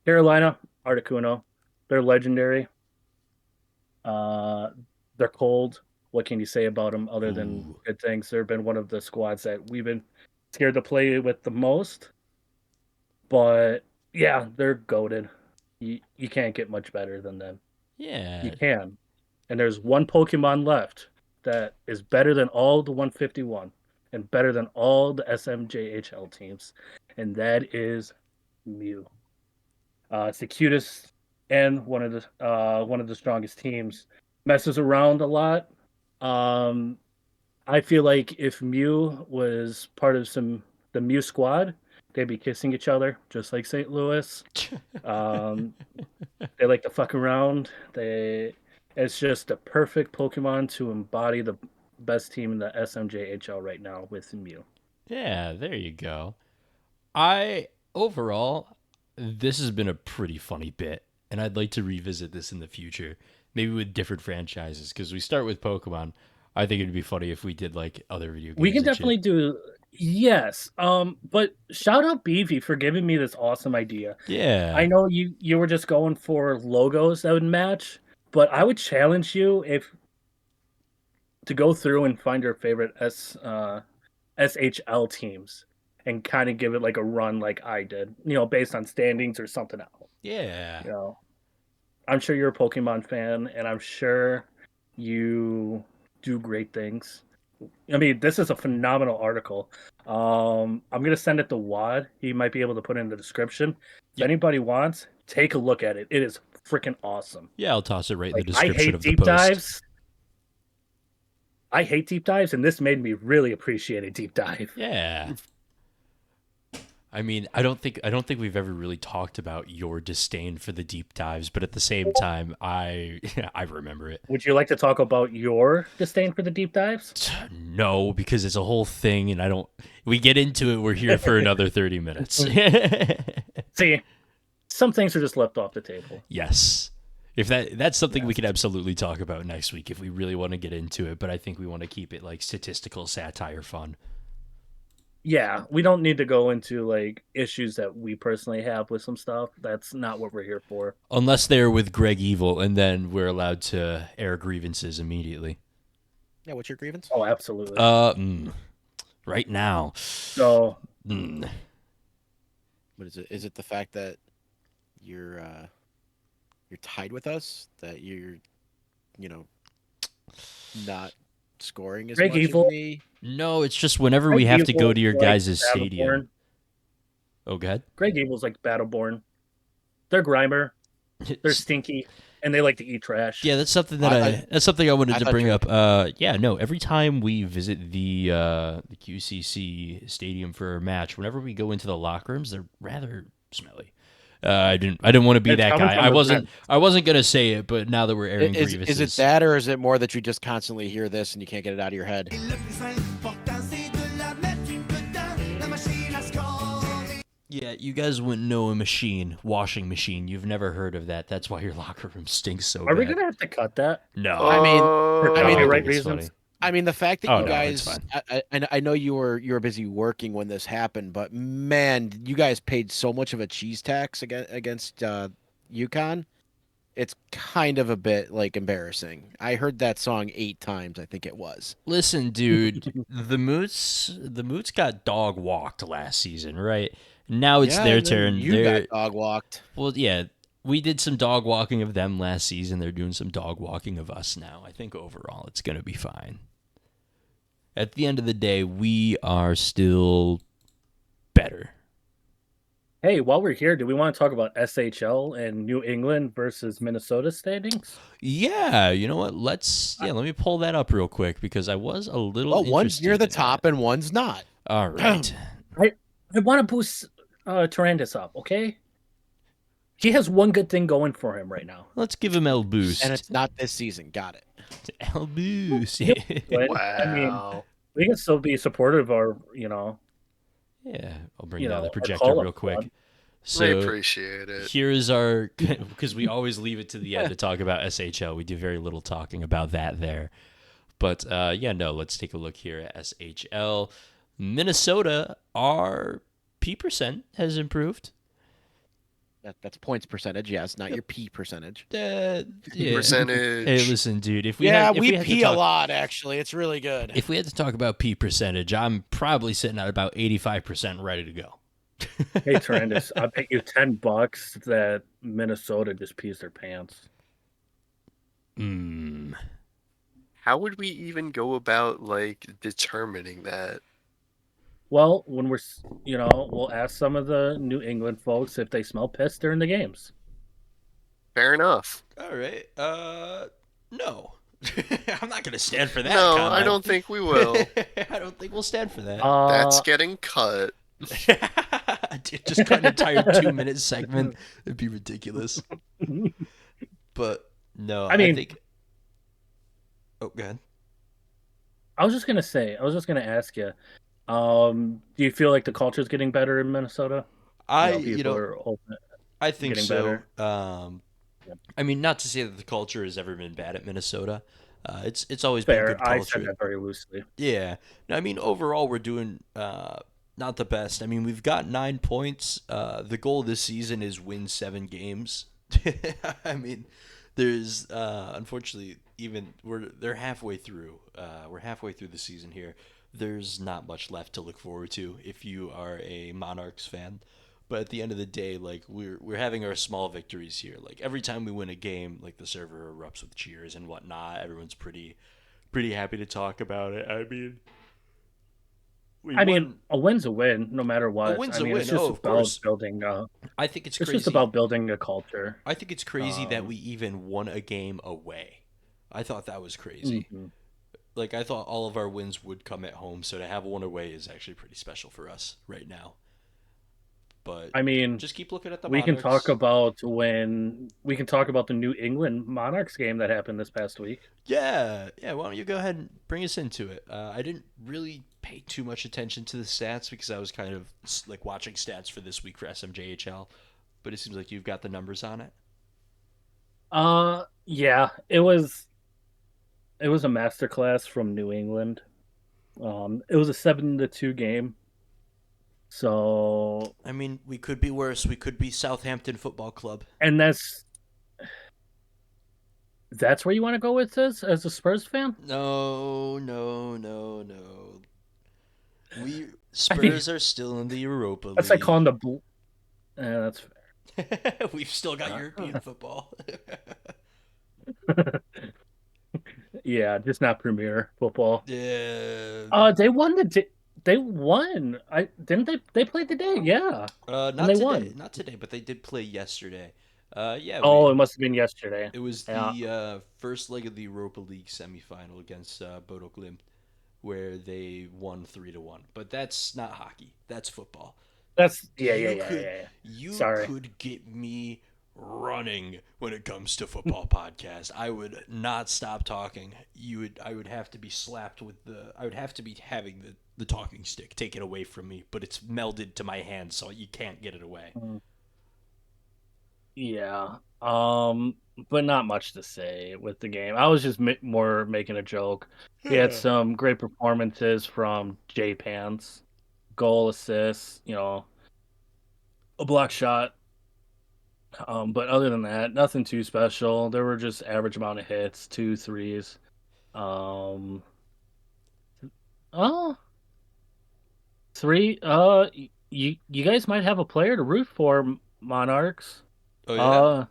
Carolina, Articuno, they're legendary. They're cold. What can you say about them other than Ooh. good things? They've been one of the squads that we've been scared to play with the most. But yeah, they're goated. You can't get much better than them. Yeah. You can. And there's one Pokemon left that is better than all the 151 and better than all the SMJHL teams, and that is Mew. It's the cutest and one of the strongest teams. Messes around a lot. I feel like if Mew was part of the Mew squad, they'd be kissing each other, just like St. Louis. They like to fuck around. It's just a perfect Pokemon to embody the best team in the SMJHL right now with Mew. Yeah, there you go. Overall, this has been a pretty funny bit, and I'd like to revisit this in the future, maybe with different franchises, because we start with Pokemon. I think it'd be funny if we did like other video games. We can and shit. definitely do. Yes. But shout out Beefy for giving me this awesome idea. Yeah. I know you were just going for logos that would match, but I would challenge you to go through and find your favorite SHL teams and kind of give it like a run like I did, based on standings or something else. Yeah. I'm sure you're a Pokemon fan, and I'm sure you do great things. I mean, this is a phenomenal article. I'm gonna send it to Wad. He might be able to put it in the description. If anybody wants, take a look at it. It is freaking awesome. Yeah, I'll toss it right in the I description hate of the deep post. dives. I hate deep dives, and this made me really appreciate a deep dive. Yeah. I mean, I don't think we've ever really talked about your disdain for the deep dives, but at the same time, I remember it. Would you like to talk about your disdain for the deep dives? No, because it's a whole thing, and we get into it. We're here for another 30 minutes. See, some things are just left off the table. Yes. If that's something we could absolutely talk about next week if we really want to get into it, but I think we want to keep it like statistical satire fun. Yeah, we don't need to go into like issues that we personally have with some stuff. That's not what we're here for. Unless they're with Greg Evil, and then we're allowed to air grievances immediately. Yeah, what's your grievance? Oh, absolutely. Right now. So, What is it? Is it the fact that you're tied with us? That you're, not scoring as Greg much Evil- as me? No, it's just whenever we have to go to your like guys' stadium. Battleborn. Oh, God. Greg Evil's like Battleborn. They're Grimer. They're stinky, and they like to eat trash. Yeah, that's something that that's something I wanted I to thought bring you- up. Yeah, no, every time we visit the QCC stadium for a match, whenever we go into the locker rooms, they're rather smelly. I didn't want to be It's that coming guy. from I wasn't gonna say it, but now that we're airing grievances, Is it that, or is it more that you just constantly hear this and you can't get it out of your head? Yeah, you guys wouldn't know a washing machine. You've never heard of that. That's why your locker room stinks so Are we bad. gonna have to cut that? No, I mean, For I mean, copyright think it's reasons. funny. I mean, the fact that Oh, you no, it's guys, fine. I know you were busy working when this happened, but man, you guys paid so much of a cheese tax against UConn. It's kind of a bit like embarrassing. I heard that song 8 times, I think it was. Listen, dude, the Moots got dog walked last season, right? Now it's Yeah, their and then turn. You They're got dog walked. well, yeah. We did some dog walking of them last season. They're doing some dog walking of us now. I think overall it's gonna be fine. At the end of the day, we are still better. Hey, while we're here, do we want to talk about SHL and New England versus Minnesota standings? Yeah, you know what? Let me pull that up real quick because I was a little. Well, one's near the interested in top that. and one's not. All right. I want to boost Tarandis up, okay? He has one good thing going for him right now. Let's give him El Boost. And it's not this season. Got it. El Boost. But, Wow. I mean, we can still be supportive of, Yeah, I'll bring You down know, the our projector call-up real quick. squad. I So appreciate it. here is our because we always leave it to the end to talk about SHL. We do very little talking about that there. But let's take a look here at SHL. Minnesota, our P% has improved. That's points percentage, yes, not your P percentage. Yeah. Percentage. Hey, listen, dude. If we Yeah, had, if we had to pee talk, a lot, actually. It's really good. If we had to talk about P percentage, I'm probably sitting at about 85% ready to go. hey, Tarandis, I'll bet you $10 that Minnesota just pees their pants. How would we even go about determining that? Well, when we'll ask some of the New England folks if they smell piss during the games. Fair enough. All right. No. I'm not going to stand for that. No, comment. I don't think we will. I don't think we'll stand for that. That's getting cut. Dude, just cut an entire 2-minute segment. It'd be ridiculous. But no, I mean- think. Oh, go ahead. I was just gonna ask you, do you feel like the culture is getting better in Minnesota? People are open. I think getting so. better. I mean, not to say that the culture has ever been bad at Minnesota. It's always Fair. been good I culture. said that very loosely. Yeah. No, I mean, overall, we're doing not the best. I mean, we've got 9 points. The goal this season is win 7 games. I mean, there's unfortunately they're halfway through. We're halfway through the season here. There's not much left to look forward to if you are a Monarchs fan. But at the end of the day, we're having our small victories here. Like every time we win a game, the server erupts with cheers and whatnot. Everyone's pretty happy to talk about it. I mean, A win's a win, no matter what. win's I a mean, win. It's just Oh, of about course. building. I think it's It's crazy. just about building a culture. I think it's crazy that we even won a game away. I thought that was crazy. Mhm. I thought all of our wins would come at home, so to have one away is actually pretty special for us right now. But I mean, just keep looking at the we can Monarchs. talk about the New England Monarchs game that happened this past week. Yeah. Why don't you go ahead and bring us into it? I didn't really pay too much attention to the stats because I was kind of watching stats for this week for SMJHL. but it seems like you've got the numbers on it. Yeah, it was a masterclass from New England. It was a 7-2 game. So, I mean, we could be worse. We could be Southampton Football Club. and that's where you want to go with this as a Spurs fan? No, no, no, no. We I mean, Spurs are still in the Europa that's like calling League. the blue. That's We've still got fair. European football. Yeah, just not Premier football. Yeah. They won they won. I didn't they played today? Yeah, and Not they today. won. Not today, but they did play yesterday. Yeah, Oh, it must have been yesterday. it was Yeah, the first leg of the Europa League semifinal against Bodo Glimt, where they won 3-1. But that's not hockey. That's football. that's You could yeah. you Sorry. could get me running when it comes to football podcast. I would not stop talking. I would have to be slapped with the I would have to be having the talking stick taken away from me, but it's melded to my hand so you can't get it away. Mm, Yeah. But not much to say with the game. I was just more making a joke. We had some great performances from Jay Pants, goal assists, a block shot. But other than that, nothing too special. There were just average amount of hits, two threes. Um, oh, three. You guys might have a player to root for, Monarchs. Oh yeah? Uh,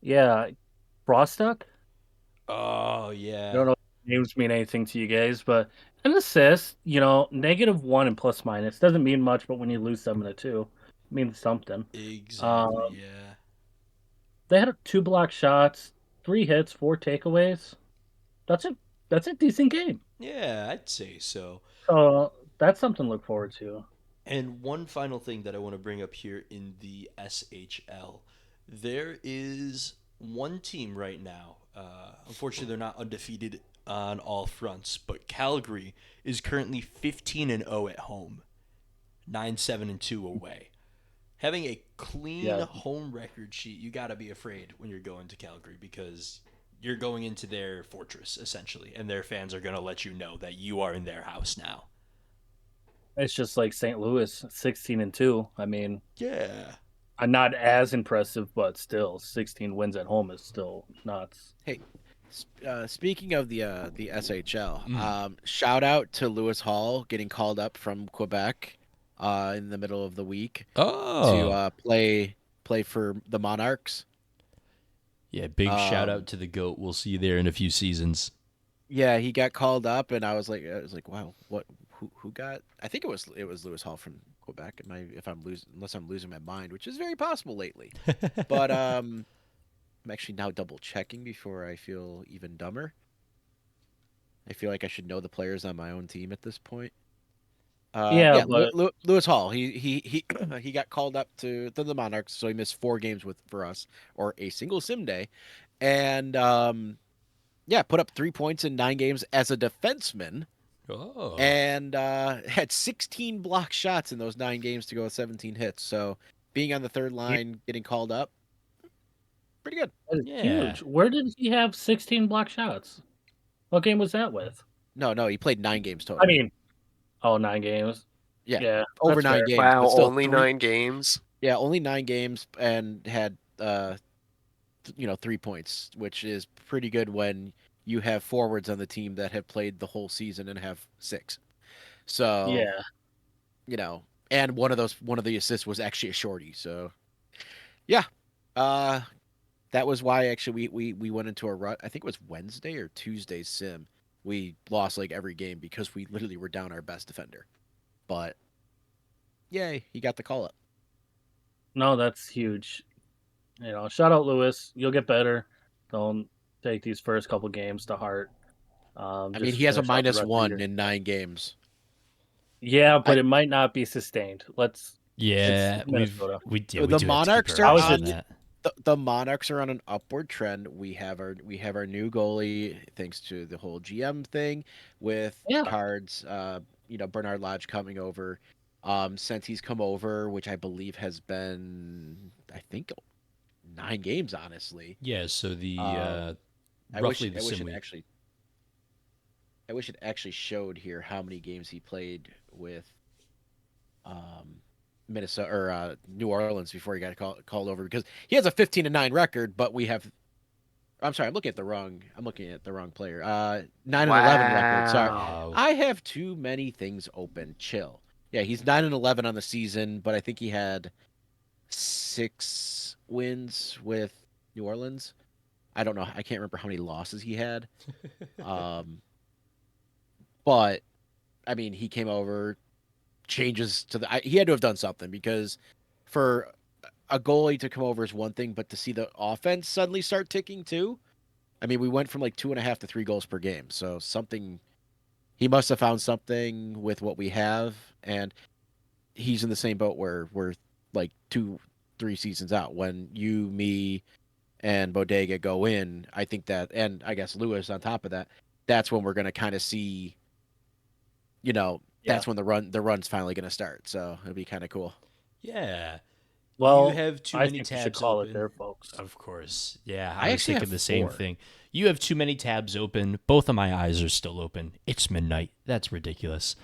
yeah, Frostuck. Oh I don't yeah. know if names mean anything to you guys, but an assist, -1 and plus minus doesn't mean much, but when you lose 7-2, it means something. Exactly, Um, yeah. they had two block shots, three hits, four takeaways. That's a that's a decent game. Yeah, I'd say so. So that's something to look forward to. And one final thing that I want to bring up here in the SHL. There is one team right now. Unfortunately, they're not undefeated on all fronts, but Calgary is currently 15-0 at home, 9-7-2 away. Having a clean Yeah, home record sheet, you got to be afraid when you're going to Calgary because you're going into their fortress essentially, and their fans are going to let you know that you are in their house now. it's just like St. Louis, 16-2. I mean, Yeah. I'm not as impressive, but still, 16 wins at home is still nuts. Hey, speaking of the SHL, Mm. shout out to Lewis Hall getting called up from Quebec in the middle of the week to Oh. play for the Monarchs. Yeah, big shout out Um, to the GOAT. We'll see you there in a few seasons. yeah, he got called up, and I was like, wow, what? Who got? I think it was Lewis Hall from Quebec. Am I, if I'm losing, unless I'm losing my mind, which is very possible lately. But I'm actually now double checking before I feel even dumber. I feel like I should know the players on my own team at this point. Yeah, Yeah, but Lewis Hall. He he got called up to the Monarchs, so he missed 4 games for us, or a single sim day, and yeah, put up 3 points in 9 games as a defenseman, Oh. and had 16 block shots in those 9 games to go with 17 hits. So being on the third yeah, line, getting called up, pretty good. that is Yeah. huge. Where did he have 16 block shots? What game was that with? No, he played 9 games I total. mean, 9 games. Yeah, Yeah, over that's nine fair. games, Wow, but still only three. 9 games. Yeah, only 9 games and had 3 points, which is pretty good when you have forwards on the team that have played the whole season and have 6. So, Yeah, you know, and one of the assists was actually a shorty. So, yeah, uh, that was why actually we went into a rut. I think it was Wednesday or Tuesday's sim. We lost like every game because we literally were down our best defender. But yay, he got the call up. no, that's huge. Shout out Lewis. You'll get better. Don't take these first couple games to heart. I mean, Just he has a finish out the rest of the -1 year. in 9 games. Yeah, I but it might not be sustained. It's Yeah, Minnesota. we the do have to keep Monarchs our are How is eyes it? on on that. the Monarchs are on an upward trend. We have our new goalie thanks to the whole GM thing with Yeah, cards. Bernard Lodge coming over. since he's come over, which I believe has been, I think, 9 games, honestly. Yeah, so the I roughly wish, the I wish same it week. actually, I wish it actually showed here how many games he played with Minnesota or New Orleans before he got called over, because he has a 15-9 record, but we have. I'm sorry, I'm looking at the wrong player. 9-11 record. Sorry, Wow. I have too many things open. Chill. Yeah, he's 9-11 on the season, but I think he had 6 wins with New Orleans. I don't know. I can't remember how many losses he had. But I mean, he came over, changes to the. He had to have done something, because for a goalie to come over is one thing, but to see the offense suddenly start ticking too. I mean, we went from like 2.5 to 3 goals per game. So something, he must have found something with what we have, and he's in the same boat where we're like 2-3 seasons out. When you, me, and Bodega go in, I think that, and I guess Lewis on top of that, that's when we're going to kind of see, that's when the run's finally going to start. So it'll be kind of cool. Yeah. Well, you have too I many think you tabs should call open. it there, folks. Of course. Yeah, I I was actually thinking have the same 4. thing. You have too many tabs open. Both of my eyes are still open. It's midnight. That's ridiculous.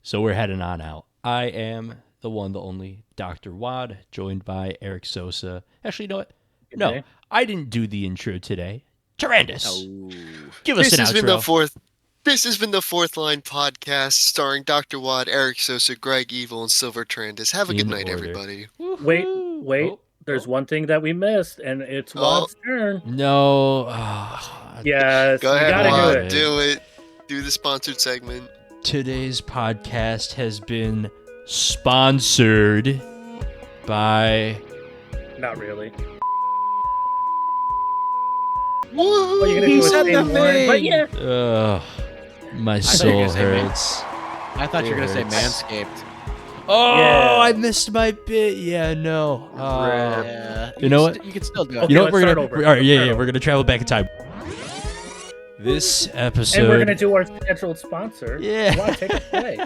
So we're heading on out. I am the one, the only Dr. Wad, joined by Eric Sosa. Actually, you know what? Good No, day. I didn't do the intro today. Tarandis, Oh, give us This an has been the outro. fourth. This has been the Fourth Line podcast, starring Dr. Wad, Eric Sosa, Greg Evil, and Silver Trandis. Have a good In night, order. everybody. Wait, Woohoo! Oh, There's oh. one thing that we missed, and it's Oh. Wad's turn. No. Yes, Go you ahead, gotta Wad. do it. Do it. Do the sponsored segment. Today's podcast has been sponsored by Not really. Woo! Well, you're gonna He do a said same the word, but thing. yeah. my thought you soul were gonna say man. hurts. I thought you were It going to say hurts. Manscaped. Oh, Yeah. I missed my bit. Yeah, no. Yeah. You know what? You can still do it. Okay, You know what? let's We're start gonna. over. All right, Let's yeah, start yeah. over. We're gonna travel back in time. This episode. And we're gonna do our scheduled sponsor. Yeah. Wad, take it away.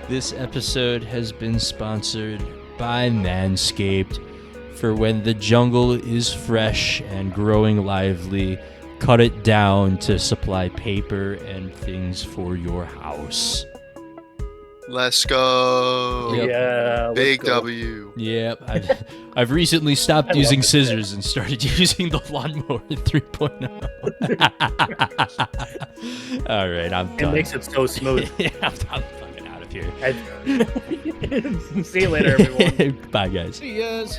This episode has been sponsored by Manscaped. For when the jungle is fresh and growing lively, cut it down to supply paper and things for your house. Let's go. Yep. Yeah. let's Big go. W. Yep, I've recently stopped I love using this scissors and started using the lawnmower 3.0. All right, I'm It done. makes it so smooth. Yeah, I'm fucking out of here. See you later, everyone. Bye, guys. See yas.